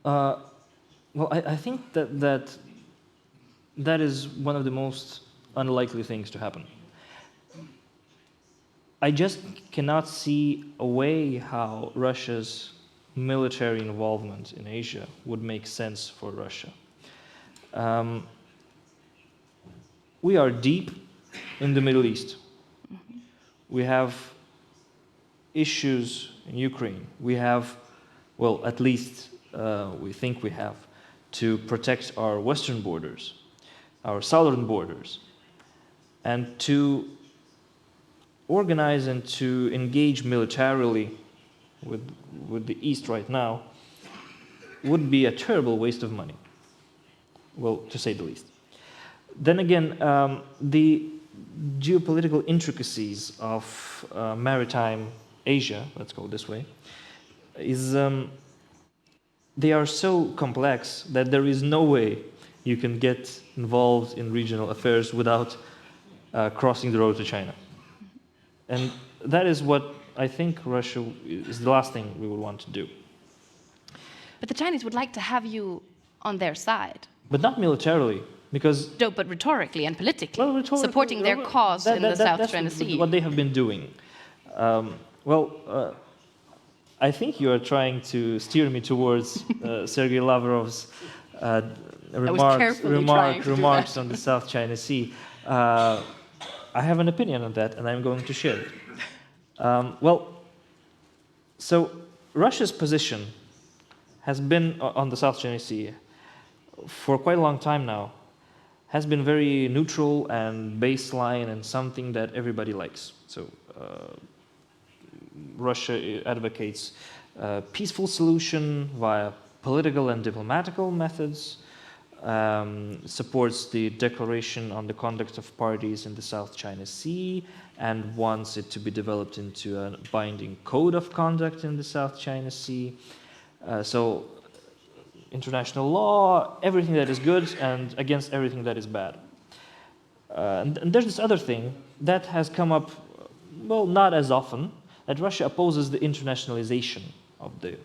Well, I think that is one of the most unlikely things to happen. I just cannot see a way how Russia's military involvement in Asia would make sense for Russia. We are deep in the Middle East. We have issues in Ukraine. We have well, at least we think we have, to protect our western borders, our southern borders, and to organize and to engage militarily with the East right now would be a terrible waste of money, well, to say the least. Then again, the geopolitical intricacies of maritime Asia, let's go this way, is they are so complex that there is no way you can get involved in regional affairs without crossing the road to China. And that is what I think Russia is the last thing we would want to do. But the Chinese would like to have you on their side. But not militarily, because... No, but rhetorically and politically, well, supporting their cause in the South China Sea. That's what they have been doing. I think you are trying to steer me towards Sergei Lavrov's remarks on the South China Sea. I have an opinion on that, and I'm going to share it. So Russia's position has been on the South China Sea for quite a long time now, has been very neutral and baseline and something that everybody likes. So Russia advocates a peaceful solution via political and diplomatical methods, supports the Declaration on the Conduct of Parties in the South China Sea, and wants it to be developed into a binding code of conduct in the South China Sea. So international law, everything that is good and against everything that is bad. And there's this other thing that has come up, well, not as often, that Russia opposes the internationalization of the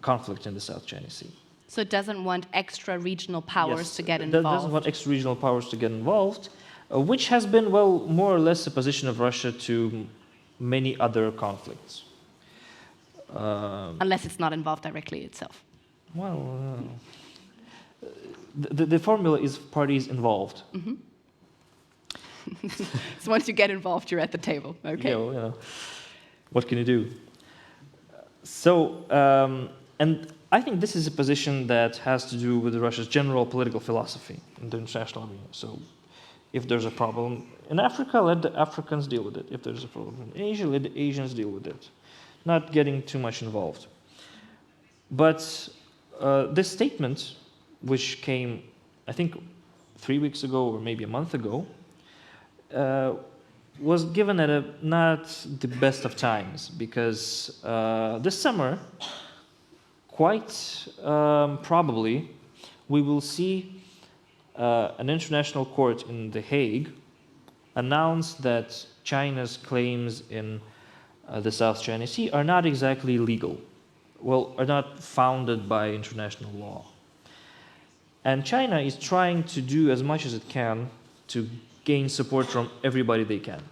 conflict in the South China Sea. So it doesn't want extra regional powers to get It involved. doesn't want extra regional powers to get involved, which has been, well, more or less the position of Russia to many other conflicts. Unless it's not involved directly itself. Well, the formula is parties involved. Mm-hmm. So once you get involved, you're at the table. Okay. Yeah, well, you know, what can you do? So, and I think this is a position that has to do with Russia's general political philosophy in the international arena. So, if there's a problem in Africa, let the Africans deal with it. If there's a problem in Asia, let the Asians deal with it. Not getting too much involved. But this statement, which came, I think, 3 weeks ago or maybe a month ago, was given at not the best of times, because this summer, quite probably, we will see an international court in The Hague announce that China's claims in the South China Sea are not exactly legal, well, are not founded by international law. And China is trying to do as much as it can to gain support from everybody they can.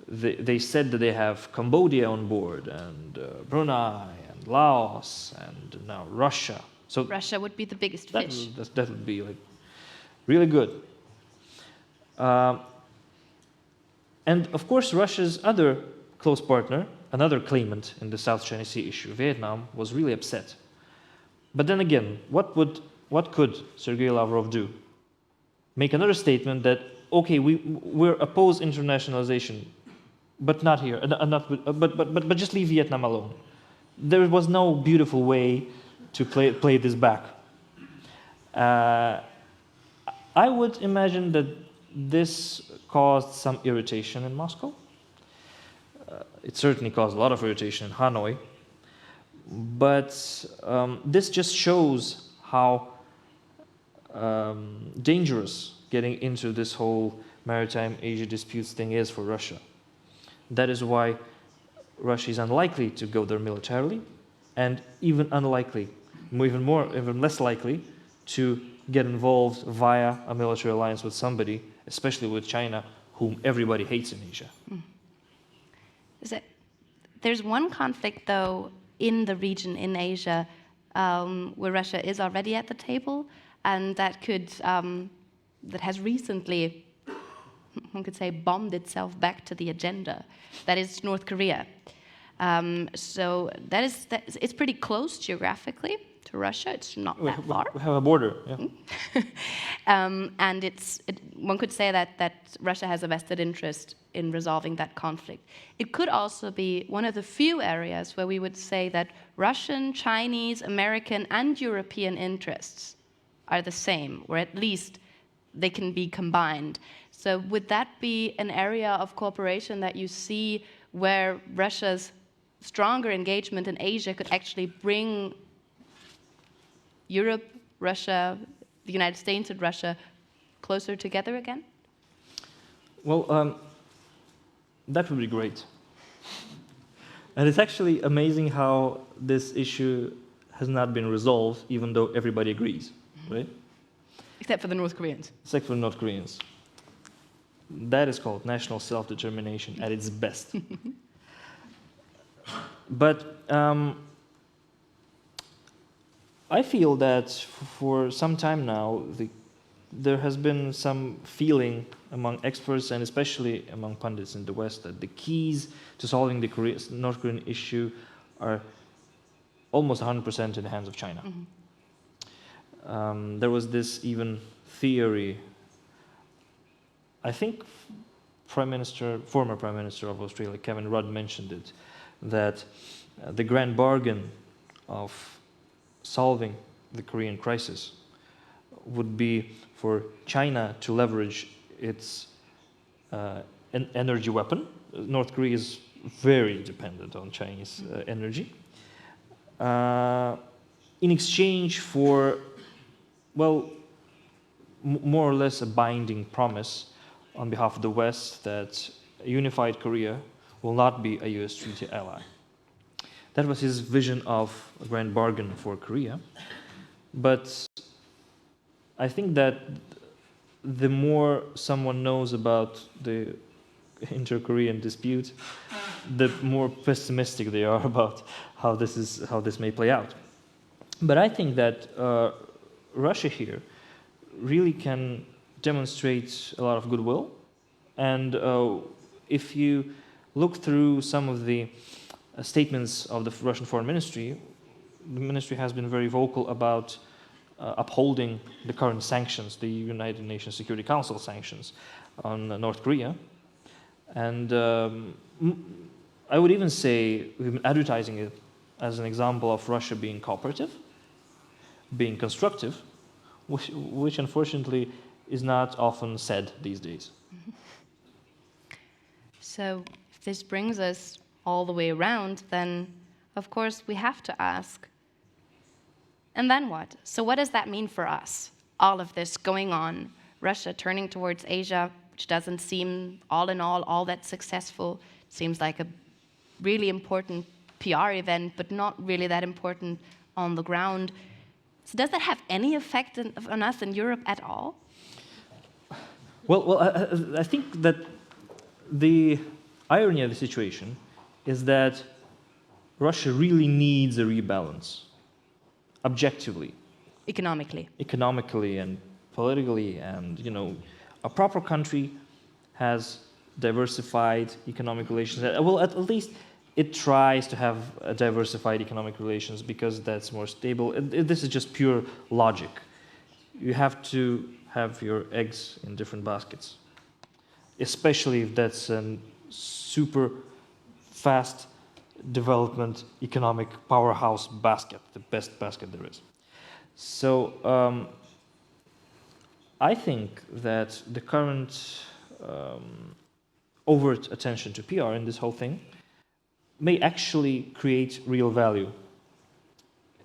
They said that they have Cambodia on board, and Brunei, and Laos, and now Russia. So Russia would be the biggest fish. That would be like really good. And of course, Russia's other close partner, another claimant in the South China Sea issue, Vietnam, was really upset. But then again, what could Sergei Lavrov do? Make another statement that, okay, we're opposed internationalization, but not here, but just leave Vietnam alone. There was no beautiful way to play this back. I would imagine that this caused some irritation in Moscow. It certainly caused a lot of irritation in Hanoi. But this just shows how dangerous getting into this whole maritime Asia disputes thing is for Russia. That is why Russia is unlikely to go there militarily, and even less likely to get involved via a military alliance with somebody, especially with China, whom everybody hates in Asia. There's one conflict, though, in the region in Asia where Russia is already at the table, and that has recently, one could say, bombed itself back to the agenda. That is North Korea. So it's pretty close geographically to Russia. It's not that far. We have a border, yeah. And one could say that Russia has a vested interest in resolving that conflict. It could also be one of the few areas where we would say that Russian, Chinese, American, and European interests are the same, or at least they can be combined. So would that be an area of cooperation that you see where Russia's stronger engagement in Asia could actually bring Europe, Russia, the United States and Russia closer together again? Well, that would be great. And it's actually amazing how this issue has not been resolved, even though everybody agrees, right? Except for the North Koreans. Except for the North Koreans. That is called national self-determination at its best. But I feel that for some time now, there has been some feeling among experts and especially among pundits in the West that the keys to solving the North Korean issue are almost 100% in the hands of China. Mm-hmm. There was this even theory, I think former Prime Minister of Australia, Kevin Rudd, mentioned it, that the grand bargain of solving the Korean crisis would be for China to leverage its energy weapon. North Korea is very dependent on Chinese energy. In exchange for, well, more or less a binding promise on behalf of the West that a unified Korea will not be a US treaty ally. That was his vision of a grand bargain for Korea. But I think that the more someone knows about the inter-Korean dispute, the more pessimistic they are about how this may play out. But I think that Russia here really can demonstrate a lot of goodwill. And if you look through some of the statements of the Russian Foreign Ministry, the ministry has been very vocal about upholding the current sanctions, the United Nations Security Council sanctions on North Korea. And I would even say we've been advertising it as an example of Russia being cooperative, being constructive, which unfortunately is not often said these days. So if this brings us all the way around, then of course we have to ask, and then what? So what does that mean for us? All of this going on, Russia turning towards Asia, which doesn't seem all in all that successful. It seems like a really important PR event, but not really that important on the ground. So does that have any effect on us in Europe at all? Well, I think that the irony of the situation is that Russia really needs a rebalance, objectively. Economically and politically, and a proper country has diversified economic relations. Well, at least it tries to have a diversified economic relations because that's more stable. This is just pure logic. You have to have your eggs in different baskets, especially if that's a super fast development economic powerhouse basket, the best basket there is. So I think that the current overt attention to PR in this whole thing may actually create real value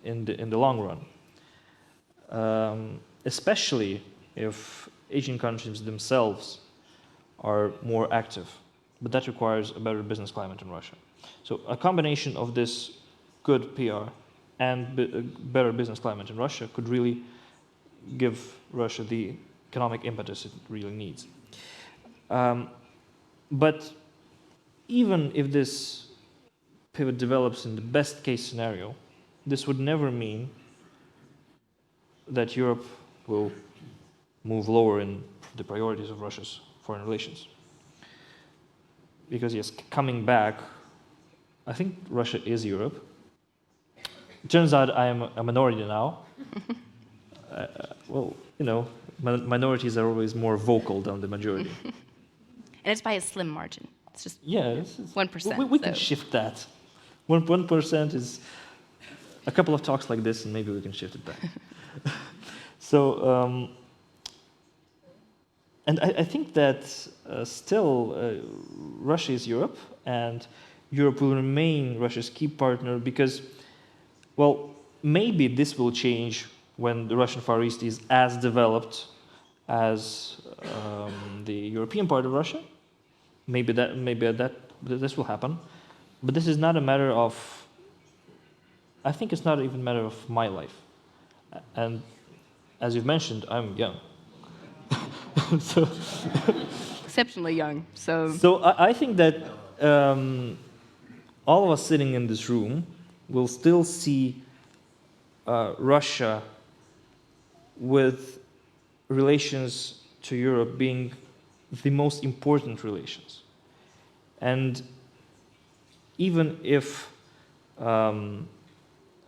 in the long run, especially if Asian countries themselves are more active. But that requires a better business climate in Russia. So a combination of this good PR and better business climate in Russia could really give Russia the economic impetus it really needs. But even if this pivot develops in the best case scenario, this would never mean that Europe will move lower in the priorities of Russia's foreign relations. Because yes, coming back I think Russia is Europe. It turns out I am a minority now. Well, you know, minorities are always more vocal than the majority. And it's by a slim margin. It's just Yeah, 1%. we can shift that. 1% is a couple of talks like this, and maybe we can shift it back. So, and I think that still Russia is Europe, and Europe will remain Russia's key partner because, well, maybe this will change when the Russian Far East is as developed as the European part of Russia. Maybe this will happen, but this is not a matter of. I think it's not even a matter of my life, and as you've mentioned, I'm young. So exceptionally young. So I think that all of us sitting in this room will still see Russia with relations to Europe being the most important relations. And even if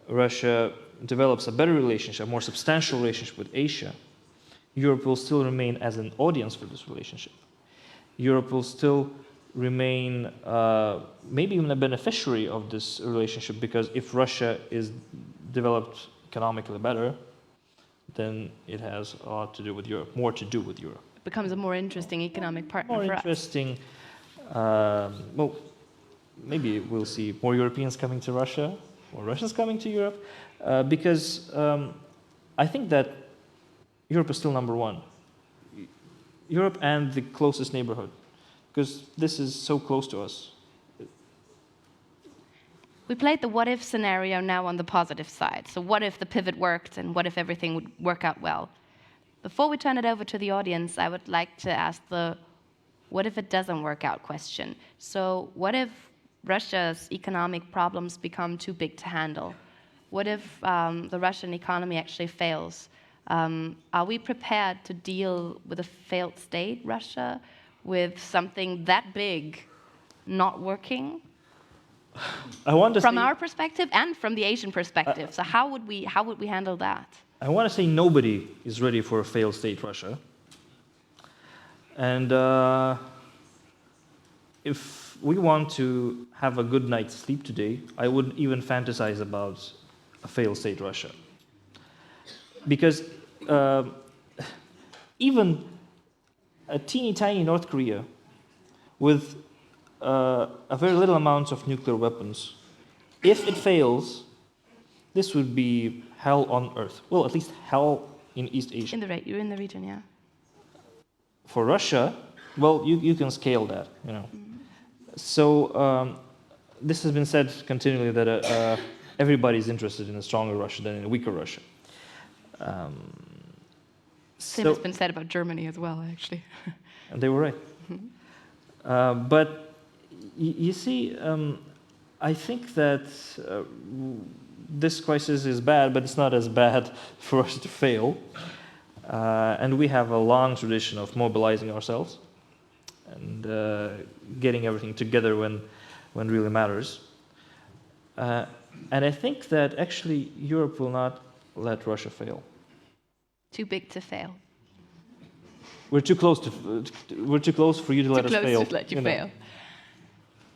Russia develops a better relationship, a more substantial relationship with Asia, Europe will still remain as an audience for this relationship. Europe will still remain maybe even a beneficiary of this relationship, because if Russia is developed economically better, then it has a lot to do with Europe, more to do with Europe. It becomes a more interesting economic partner More for interesting. Well, maybe we'll see more Europeans coming to Russia, more Russians coming to Europe, because I think that Europe is still number one. Europe and the closest neighborhood, because this is so close to us. We played the what if scenario now on the positive side. So what if the pivot worked, and what if everything would work out well? Before we turn it over to the audience, I would like to ask the what if it doesn't work out question. So what if Russia's economic problems become too big to handle? What if the Russian economy actually fails? Are we prepared to deal with a failed state, Russia, with something that big not working? I want to from our perspective and from the Asian perspective. So how would we handle that? I want to say nobody is ready for a failed state Russia. And if we want to have a good night's sleep today, I wouldn't even fantasize about a failed state Russia. Because even a teeny tiny North Korea with a very little amount of nuclear weapons, if it fails, this would be hell on earth. Well, at least hell in East Asia. You're in the region, yeah. For Russia, well, you can scale that, you know. So this has been said continually that everybody's interested in a stronger Russia than in a weaker Russia. Same has been said about Germany as well, actually. And they were right. But you see, I think that this crisis is bad, but it's not as bad for us to fail. And we have a long tradition of mobilizing ourselves and getting everything together when really matters. And I think that actually Europe will not let Russia fail. Too big to fail. We're too close for you to let us fail. Too close to let you fail.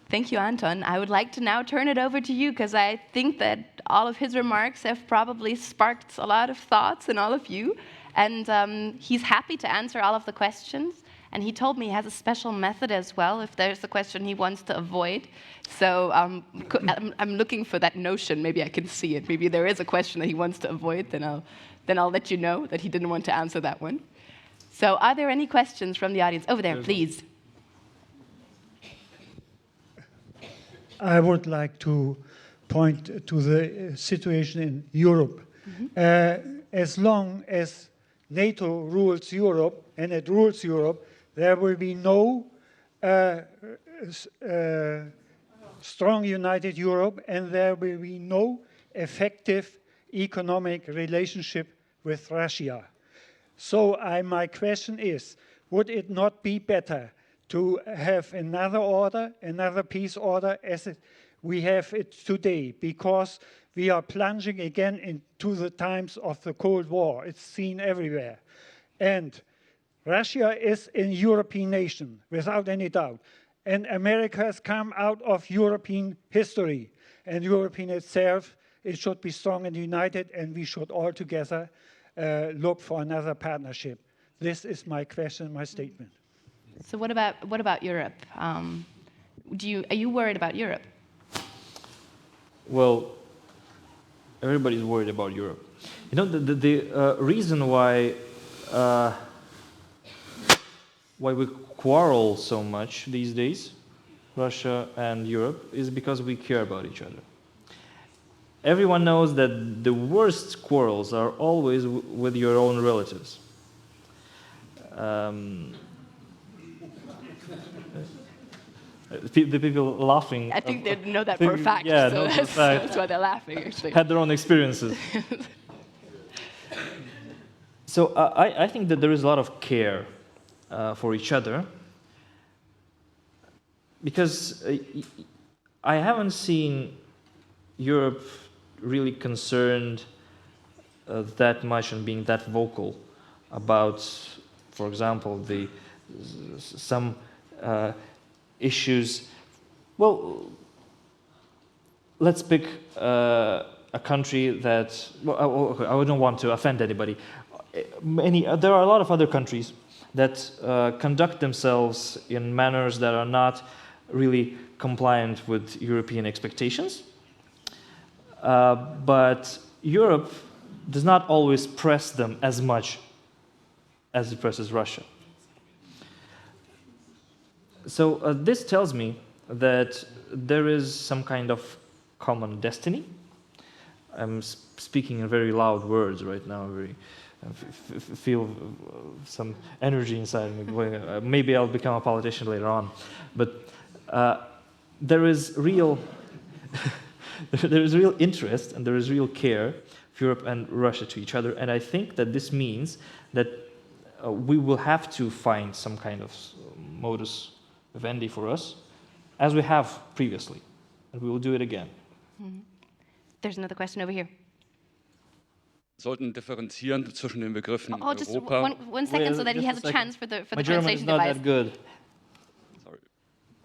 Thank you, Anton. I would like to now turn it over to you, because I think that all of his remarks have probably sparked a lot of thoughts in all of you. And he's happy to answer all of the questions. And he told me he has a special method as well if there's a question he wants to avoid. So I'm looking for that notion. Maybe I can see it. Maybe there is a question that he wants to avoid. Then I'll let you know that he didn't want to answer that one. So are there any questions from the audience? Over there, please. I would like to point to the situation in Europe. As long as NATO rules Europe, and it rules Europe, there will be no strong united Europe, and there will be no effective economic relationship with Russia. So my question is, would it not be better to have another order, another peace order, as it we have it today because we are plunging again into the times of the Cold War. It's seen everywhere. And Russia is a European nation, without any doubt. And America has come out of European history. And European itself, it should be strong and united, and we should all together look for another partnership. This is my question, my statement. So what about Europe? Are you worried about Europe? Well, everybody's worried about Europe. You know, the reason why we quarrel so much these days, Russia and Europe, is because we care about each other. Everyone knows that the worst quarrels are always with your own relatives. The people laughing. I think they know that for a fact. Yeah, so that's why they're laughing, actually. Had their own experiences. So I think that there is a lot of care for each other, because I haven't seen Europe really concerned that much and being that vocal about, for example, some issues. Well, let's pick a country that, well, I don't want to offend anybody. There are a lot of other countries that conduct themselves in manners that are not really compliant with European expectations. But Europe does not always press them as much as it presses Russia. So this tells me that there is some kind of common destiny. I'm speaking in very loud words right now. Feel some energy inside me. Maybe I'll become a politician later on. But there is real interest and there is real care for Europe and Russia to each other. And I think that this means that we will have to find some kind of modus vivendi for us, as we have previously. And we will do it again. Mm-hmm. There's another question over here. Sollten differenzieren zwischen den Begriffen just Europa. one second, so that he has a chance for the translation device. My German is not that good. Sorry.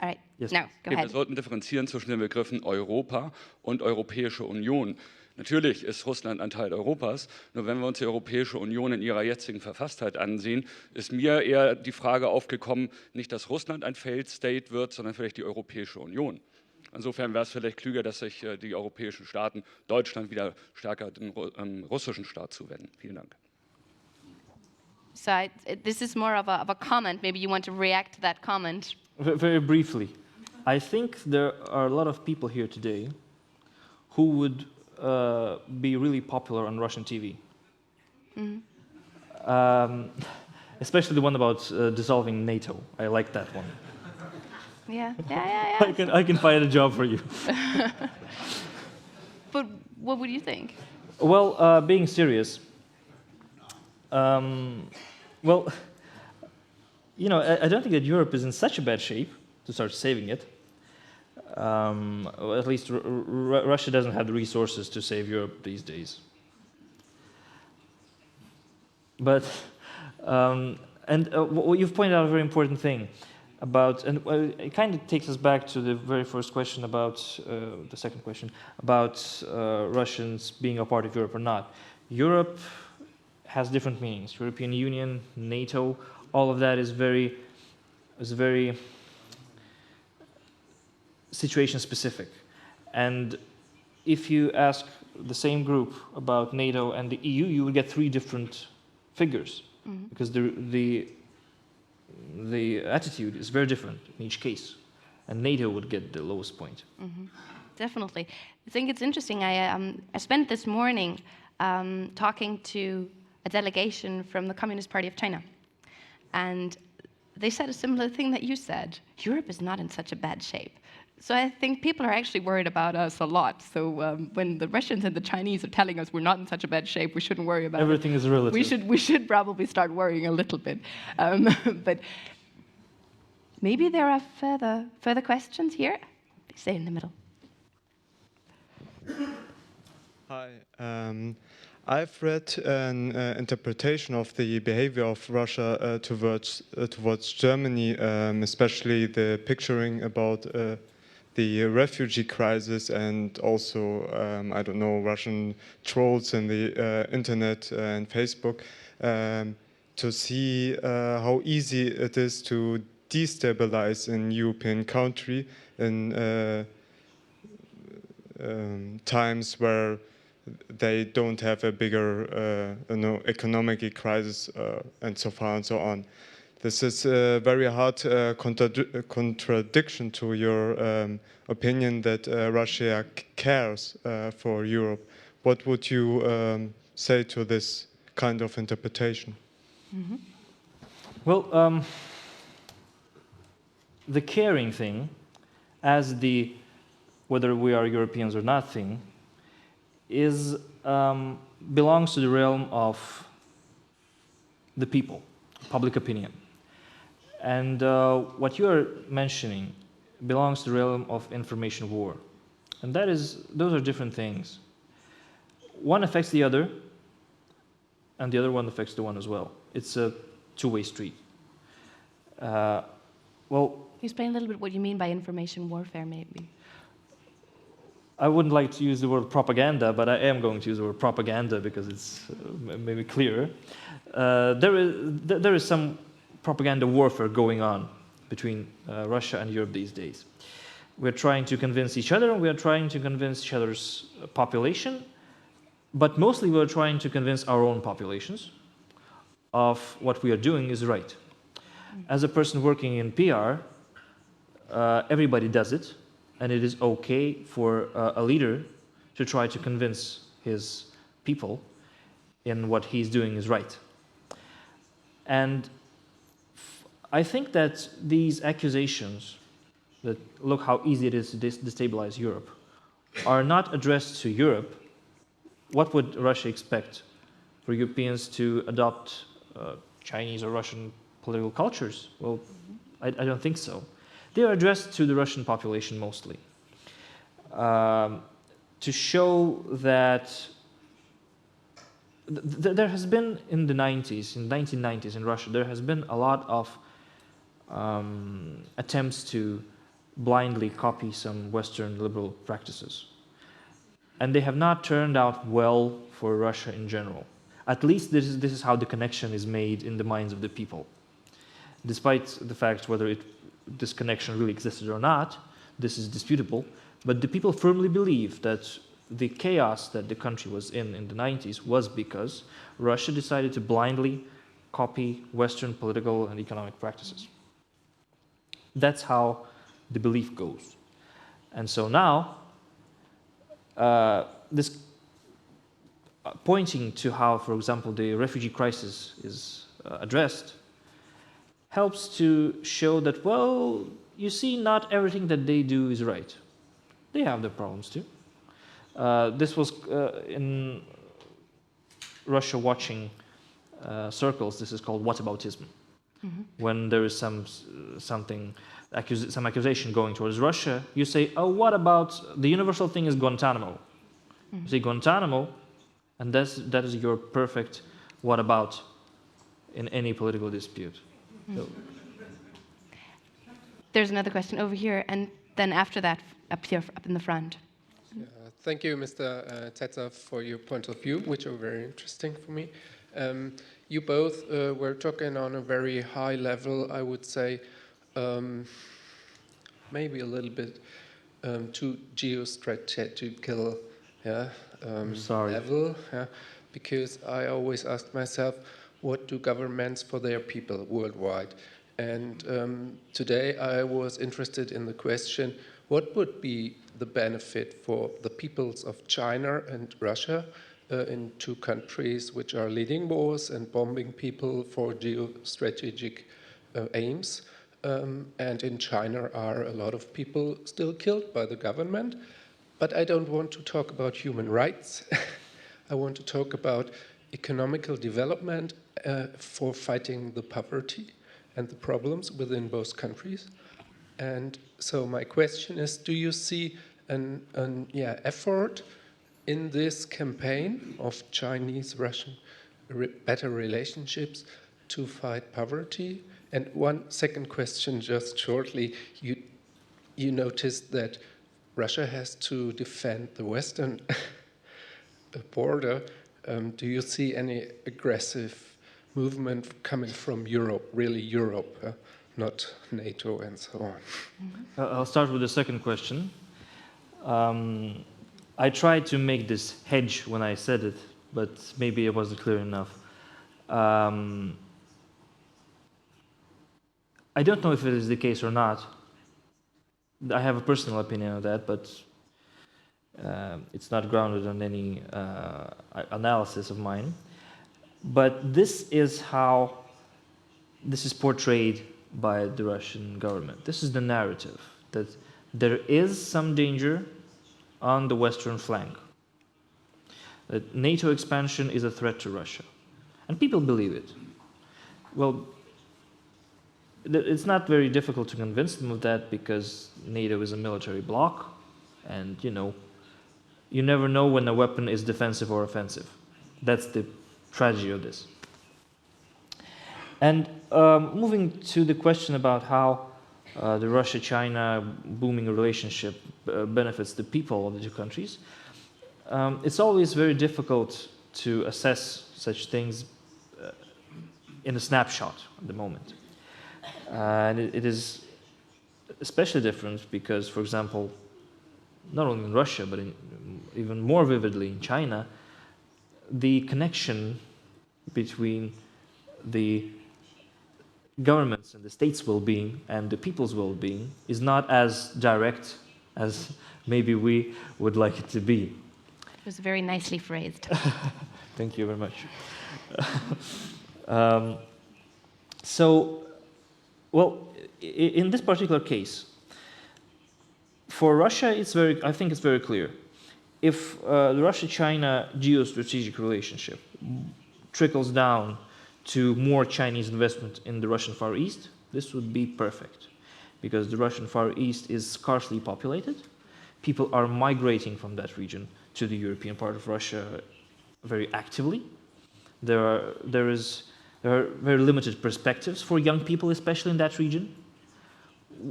All right. Yes, now, go ahead. Wir sollten differenzieren zwischen den Begriffen Europa und Europäische Union. Natürlich ist Russland ein Teil Europas, nur wenn wir uns die Europäische Union in ihrer jetzigen Verfasstheit ansehen, ist mir eher die Frage aufgekommen, nicht, dass Russland ein Failed State wird, sondern vielleicht die Europäische Union. Insofern wäre es vielleicht klüger, dass sich die europäischen Staaten, Deutschland wieder stärker dem russischen Staat zuwenden. Vielen Dank. So this is more of a comment. Maybe you want to react to that comment. Very briefly, I think there are a lot of people here today who would be really popular on Russian TV. Mm-hmm. Especially the one about dissolving NATO. I like that one. Yeah. I can find a job for you. But what would you think? Well, being serious, well, you know, I don't think that Europe is in such a bad shape to start saving it. At least Russia doesn't have the resources to save Europe these days. But, you've pointed out a very important thing about, and it kind of takes us back to the very first question about, the second question, about Russians being a part of Europe or not. Europe has different meanings. European Union, NATO, all of that is very situation specific. And if you ask the same group about NATO and the EU, you would get three different figures, mm-hmm. because the attitude is very different in each case, and NATO would get the lowest point. Mm-hmm. Definitely. I think it's interesting. I spent this morning talking to a delegation from the Communist Party of China, and they said a similar thing that you said. Europe is not in such a bad shape. So I think people are actually worried about us a lot. So when the Russians and the Chinese are telling us we're not in such a bad shape, we shouldn't worry about Everything is relative. We should probably start worrying a little bit. But maybe there are further questions here. Stay in the middle. Hi. I've read an interpretation of the behavior of Russia towards Germany, especially the picturing about the refugee crisis and also, I don't know, Russian trolls in the internet and Facebook, to see how easy it is to destabilize an European country in times where they don't have a bigger economic crisis and so far and so on. This is a very hard contradiction to your opinion that Russia cares for Europe. What would you say to this kind of interpretation? Mm-hmm. Well, the caring thing, as the whether we are Europeans or not thing, is belongs to the realm of the people, public opinion. And what you are mentioning belongs to the realm of information war. And those are different things. One affects the other, and the other one affects the one as well. It's a two-way street. Well, Can you explain a little bit what you mean by information warfare, maybe? I wouldn't like to use the word propaganda, but I am going to use the word propaganda because it's maybe clearer. There is some propaganda warfare going on between Russia and Europe these days. We're trying to convince each other, and we are trying to convince each other's population, but mostly we're trying to convince our own populations of what we are doing is right. As a person working in PR, everybody does it, and it is okay for a leader to try to convince his people in what he's doing is right. And I think that these accusations that look how easy it is to destabilize Europe are not addressed to Europe. What would Russia expect? For Europeans to adopt Chinese or Russian political cultures? Well, I don't think so. They are addressed to the Russian population mostly, to show that there has been in the 1990s in Russia, there has been a lot of attempts to blindly copy some Western liberal practices. And they have not turned out well for Russia in general. At least this is how the connection is made in the minds of the people. Despite the fact whether this connection really existed or not, this is disputable, but the people firmly believe that the chaos that the country was in the 90s was because Russia decided to blindly copy Western political and economic practices. That's how the belief goes. And so now, this pointing to how, for example, the refugee crisis is addressed helps to show that, well, you see, not everything that they do is right. They have their problems too. This was in Russia watching circles, this is called whataboutism. Mm-hmm. When there is some accusation going towards Russia, you say, oh, what about the universal thing is Guantanamo? Mm-hmm. You say Guantanamo, and that is your perfect what about in any political dispute. Mm-hmm. So. There's another question over here, and then after that, up here, up in the front. Thank you, Mr. Tsvetov, for your point of view, which are very interesting for me. You both were talking on a very high level, I would say, maybe a little bit too geostrategical level, because I always ask myself, what do governments for their people worldwide? And today I was interested in the question, what would be the benefit for the peoples of China and Russia in two countries which are leading wars and bombing people for geostrategic aims? And in China are a lot of people still killed by the government. But I don't want to talk about human rights. I want to talk about economical development for fighting the poverty and the problems within both countries. And so my question is, do you see effort in this campaign of Chinese-Russian better relationships to fight poverty? And one second question, just shortly, you noticed that Russia has to defend the western border. Do you see any aggressive movement coming from Europe, really Europe, not NATO and so on? I'll start with the second question. I tried to make this hedge when I said it, but maybe it wasn't clear enough. I don't know if it is the case or not. I have a personal opinion on that, but it's not grounded on any analysis of mine. But this is how this is portrayed by the Russian government. This is the narrative, that there is some danger on the western flank, that NATO expansion is a threat to Russia. And people believe it. Well, it's not very difficult to convince them of that, because NATO is a military bloc, and you never know when a weapon is defensive or offensive. That's the tragedy of this. And moving to the question about how the Russia-China booming relationship benefits the people of the two countries, it's always very difficult to assess such things in a snapshot at the moment. And it is especially different because, for example, not only in Russia, but even more vividly in China, the connection between the government's and the state's well-being and the people's well-being is not as direct as maybe we would like it to be. It was very nicely phrased. Thank you very much. In this particular case, for Russia, I think it's very clear. If the Russia-China geostrategic relationship trickles down to more Chinese investment in the Russian Far East, this would be perfect, because the Russian Far East is sparsely populated. People are migrating from that region to the European part of Russia very actively. There are very limited perspectives for young people, especially in that region,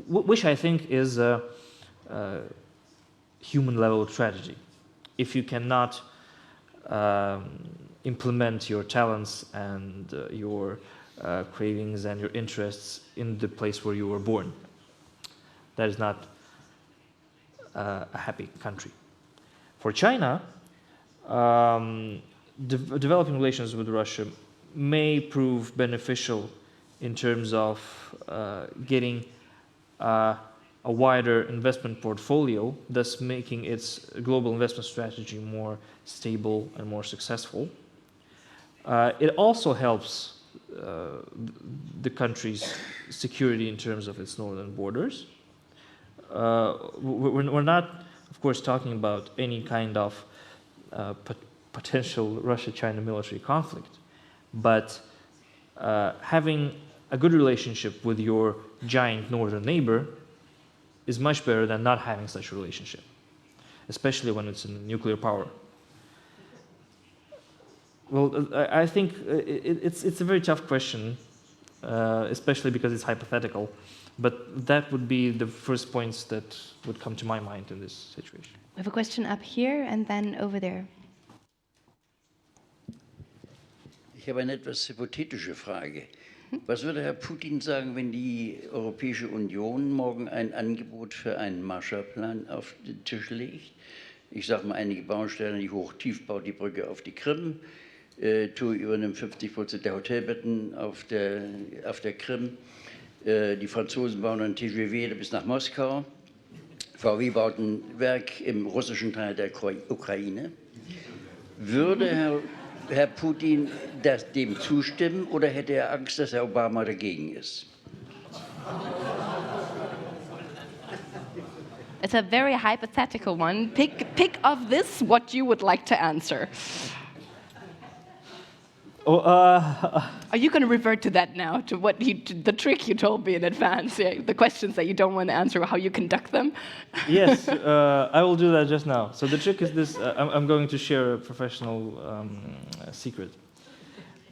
which I think is a human-level tragedy. If you cannot implement your talents and your cravings and your interests in the place where you were born, that is not a happy country. For China, developing relations with Russia may prove beneficial in terms of getting a wider investment portfolio, thus making its global investment strategy more stable and more successful. It also helps the country's security in terms of its northern borders. We're not, of course, talking about any kind of potential Russia-China military conflict, but having a good relationship with your giant northern neighbor is much better than not having such a relationship, especially when it's a nuclear power. Well, I think it's a very tough question, especially because it's hypothetical, but that would be the first points that would come to my mind in this situation. We have a question up here and then over there. Ich habe eine etwas hypothetische Frage. Was würde Herr Putin sagen, wenn die Europäische Union morgen ein Angebot für einen Marshallplan auf den Tisch legt? Ich sage mal einige Bausteine, die Hochtiefbau, die Brücke auf die Krim, TUI übernimmt 50% der Hotelbetten auf der Krim, die Franzosen bauen ein TGV bis nach Moskau, VW baut ein Werk im russischen Teil der Ukraine. Würde Herr Putin dem zustimmen oder hätte er Angst, dass Herr Obama dagegen ist? It's a very hypothetical one. Pick of this what you would like to answer. Oh, Are you going to revert to that now, to what to the trick you told me in advance, the questions that you don't want to answer, how you conduct them? yes, I will do that just now. So the trick is this, I'm going to share a professional secret.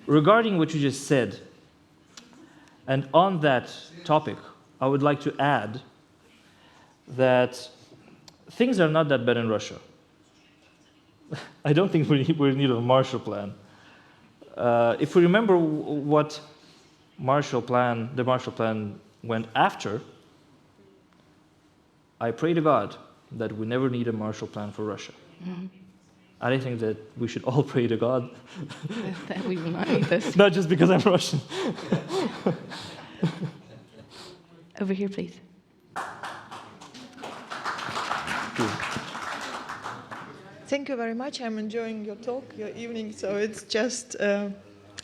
Regarding what you just said, and on that topic, I would like to add that things are not that bad in Russia. I don't think we're in need of a Marshall Plan. If we remember what the Marshall Plan went after, I pray to God that we never need a Marshall Plan for Russia. Mm-hmm. I think that we should all pray to God. That we will not need this. Not just because I'm Russian. Over here, please. Thank you very much. I'm enjoying your talk, your evening, so it's just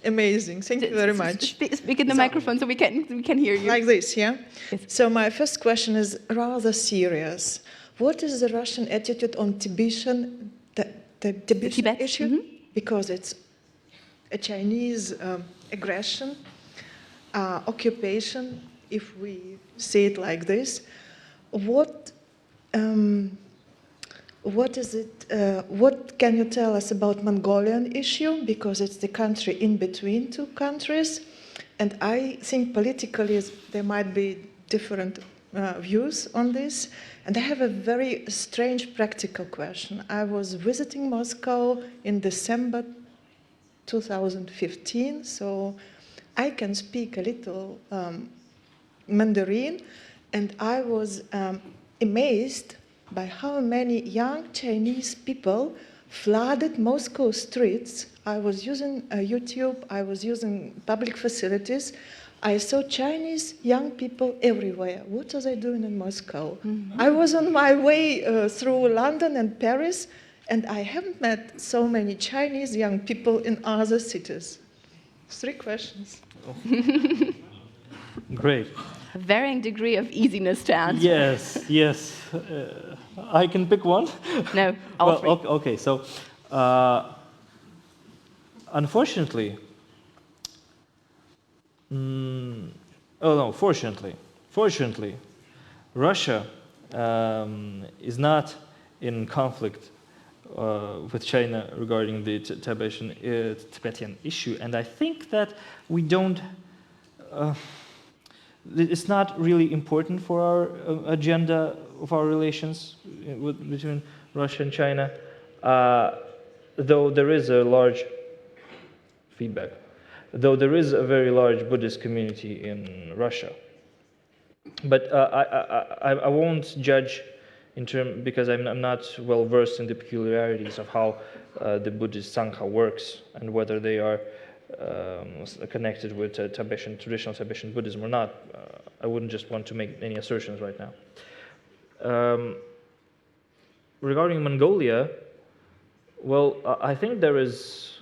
amazing. Thank you very much. Speak in the microphone so we can hear you. Like this, yeah? Yes. So my first question is rather serious. What is the Russian attitude on Tibetan, the Tibetan issue? Mm-hmm. Because it's a Chinese aggression, occupation, if we say it like this. What is it? What can you tell us about Mongolian issue? Because it's the country in between two countries, and I think politically there might be different views on this. And I have a very strange practical question. I was visiting Moscow in December 2015, so I can speak a little Mandarin, and I was amazed by how many young Chinese people flooded Moscow streets. I was using YouTube, I was using public facilities. I saw Chinese young people everywhere. What are they doing in Moscow? Mm-hmm. I was on my way through London and Paris, and I haven't met so many Chinese young people in other cities. 3 questions. Great. A varying degree of easiness to answer. Yes. I can pick one? No, all three. Okay, so unfortunately, fortunately, Russia is not in conflict with China regarding the Tibetan issue, and I think that we don't. It's not really important for our agenda of our relations between Russia and China, though there is a large feedback. Though there is a very large Buddhist community in Russia, but I won't judge because I'm not well versed in the peculiarities of how the Buddhist Sangha works and whether they are connected with traditional Tibetan Buddhism or not. I wouldn't just want to make any assertions right now. Regarding Mongolia, well, I think there is,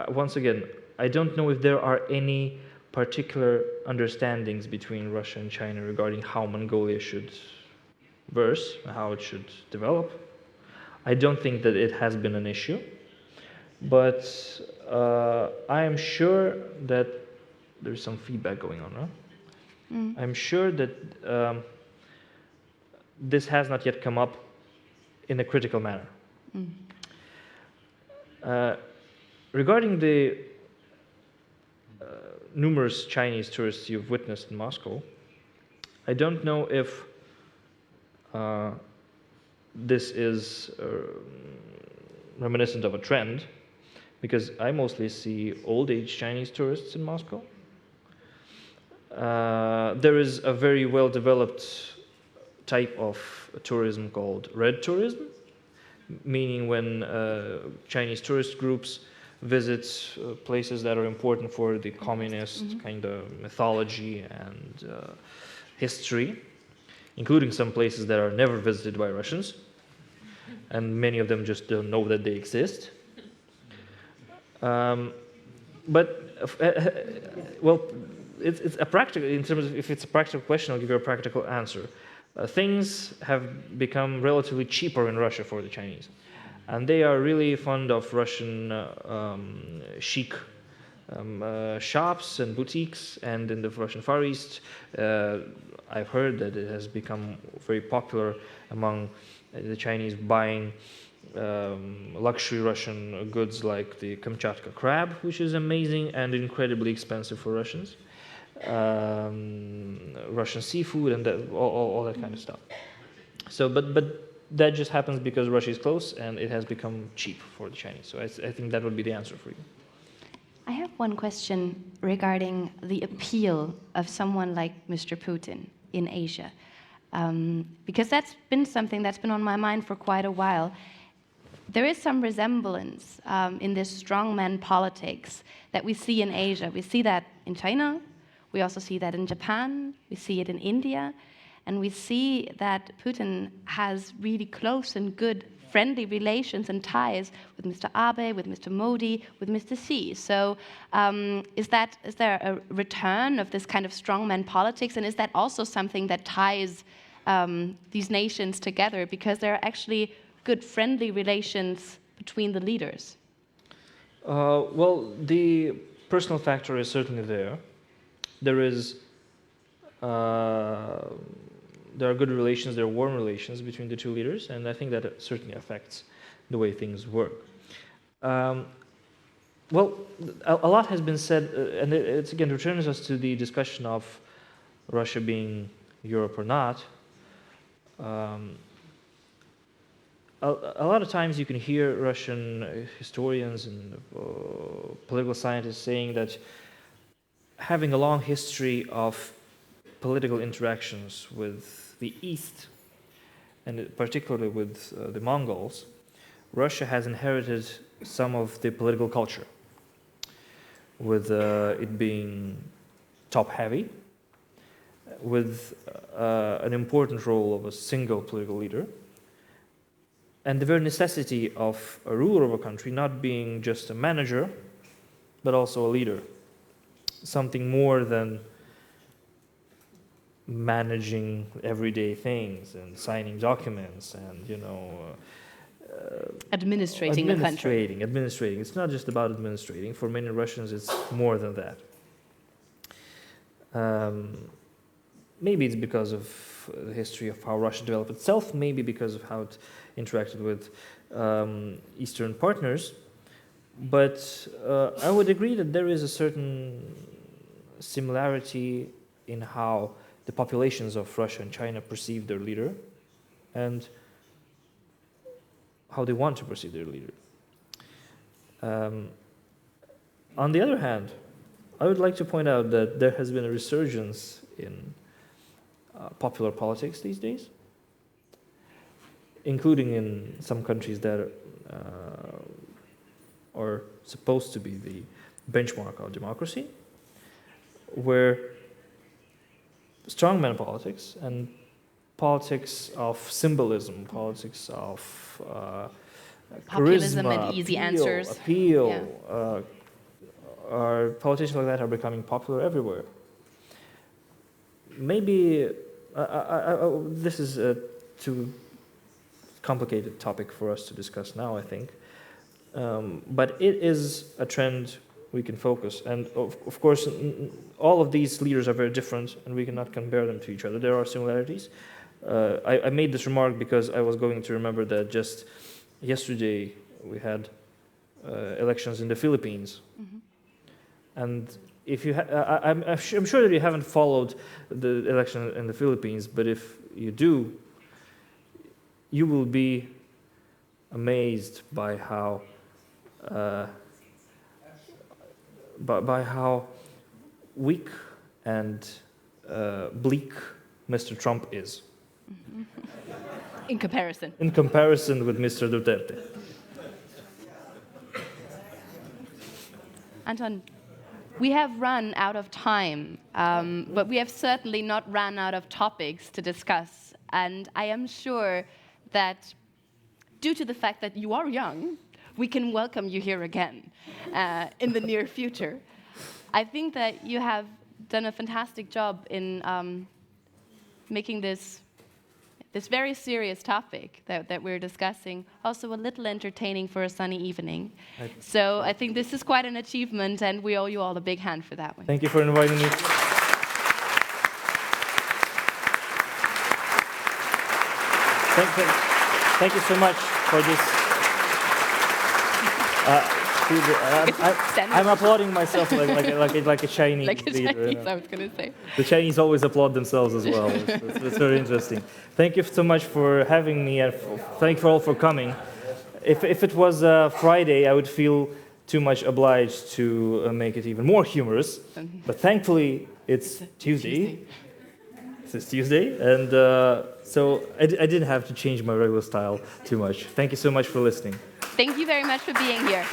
once again, I don't know if there are any particular understandings between Russia and China regarding how Mongolia should verse, how it should develop. I don't think that it has been an issue. But I am sure that there's some feedback going on, right? Mm. I'm sure that this has not yet come up in a critical manner. Mm. Regarding the numerous Chinese tourists you've witnessed in Moscow, I don't know if this is reminiscent of a trend, because I mostly see old-age Chinese tourists in Moscow. There is a very well-developed type of tourism called red tourism, meaning when Chinese tourist groups visit places that are important for the communist kind of mythology and history, including some places that are never visited by Russians, and many of them just don't know that they exist. But well, it's a practical. In terms of if it's a practical question, I'll give you a practical answer. Things have become relatively cheaper in Russia for the Chinese, and they are really fond of Russian chic shops and boutiques, and in the Russian Far East, I've heard that it has become very popular among the Chinese buying luxury Russian goods like the Kamchatka crab, which is amazing and incredibly expensive for Russians, Russian seafood, and all that kind of stuff. So, but that just happens because Russia is close and it has become cheap for the Chinese. So I think that would be the answer for you. I have one question regarding the appeal of someone like Mr. Putin in Asia, because that's been something that's been on my mind for quite a while. There is some resemblance in this strongman politics that we see in Asia. We see that in China, we also see that in Japan, we see it in India, and we see that Putin has really close and good friendly relations and ties with Mr. Abe, with Mr. Modi, with Mr. Xi. So is there a return of this kind of strongman politics, and is that also something that ties these nations together, because there are actually good friendly relations between the leaders? Well, the personal factor is certainly there. There are good relations, there are warm relations between the two leaders, and I think that it certainly affects the way things work. Well, a lot has been said, and it again returns us to the discussion of Russia being Europe or not. A lot of times you can hear Russian historians and political scientists saying that having a long history of political interactions with the East, and particularly with the Mongols, Russia has inherited some of the political culture, with it being top-heavy, with an important role of a single political leader, and the very necessity of a ruler of a country not being just a manager, but also a leader, something more than managing everyday things and signing documents and, administrating a country. Administrating. It's not just about administrating. For many Russians, it's more than that. Maybe it's because of the history of how Russia developed itself, maybe because of how it interacted with Eastern partners. But I would agree that there is a certain similarity in how the populations of Russia and China perceive their leader and how they want to perceive their leader. On the other hand, I would like to point out that there has been a resurgence in popular politics these days, including in some countries that are supposed to be the benchmark of democracy, where strongman politics and politics of symbolism, politics of populism charisma, and easy answers. Our politicians like that are becoming popular everywhere. Maybe this is a too complicated topic for us to discuss now, I think. But it is a trend we can focus. And of course, all of these leaders are very different, and we cannot compare them to each other. There are similarities. I made this remark because I was going to remember that just yesterday we had elections in the Philippines. Mm-hmm. And if you I'm sure that you haven't followed the election in the Philippines, but if you do, you will be amazed by how by how weak and bleak Mr. Trump is. Mm-hmm. In comparison. In comparison with Mr. Duterte. Anton, we have run out of time, but we have certainly not run out of topics to discuss. And I am sure that due to the fact that you are young, we can welcome you here again in the near future. I think that you have done a fantastic job in making this this very serious topic that we're discussing also a little entertaining for a sunny evening. So I think this is quite an achievement, and we owe you all a big hand for that one. Thank you for inviting me. Thank you so much for this. I'm applauding myself like a Chinese leader. I was going to say. The Chinese always applaud themselves as well. It's very interesting. Thank you so much for having me, and thank you all for coming. If it was Friday, I would feel too much obliged to make it even more humorous. But thankfully, it's Tuesday. It's Tuesday, and so I didn't have to change my regular style too much. Thank you so much for listening. Thank you very much for being here.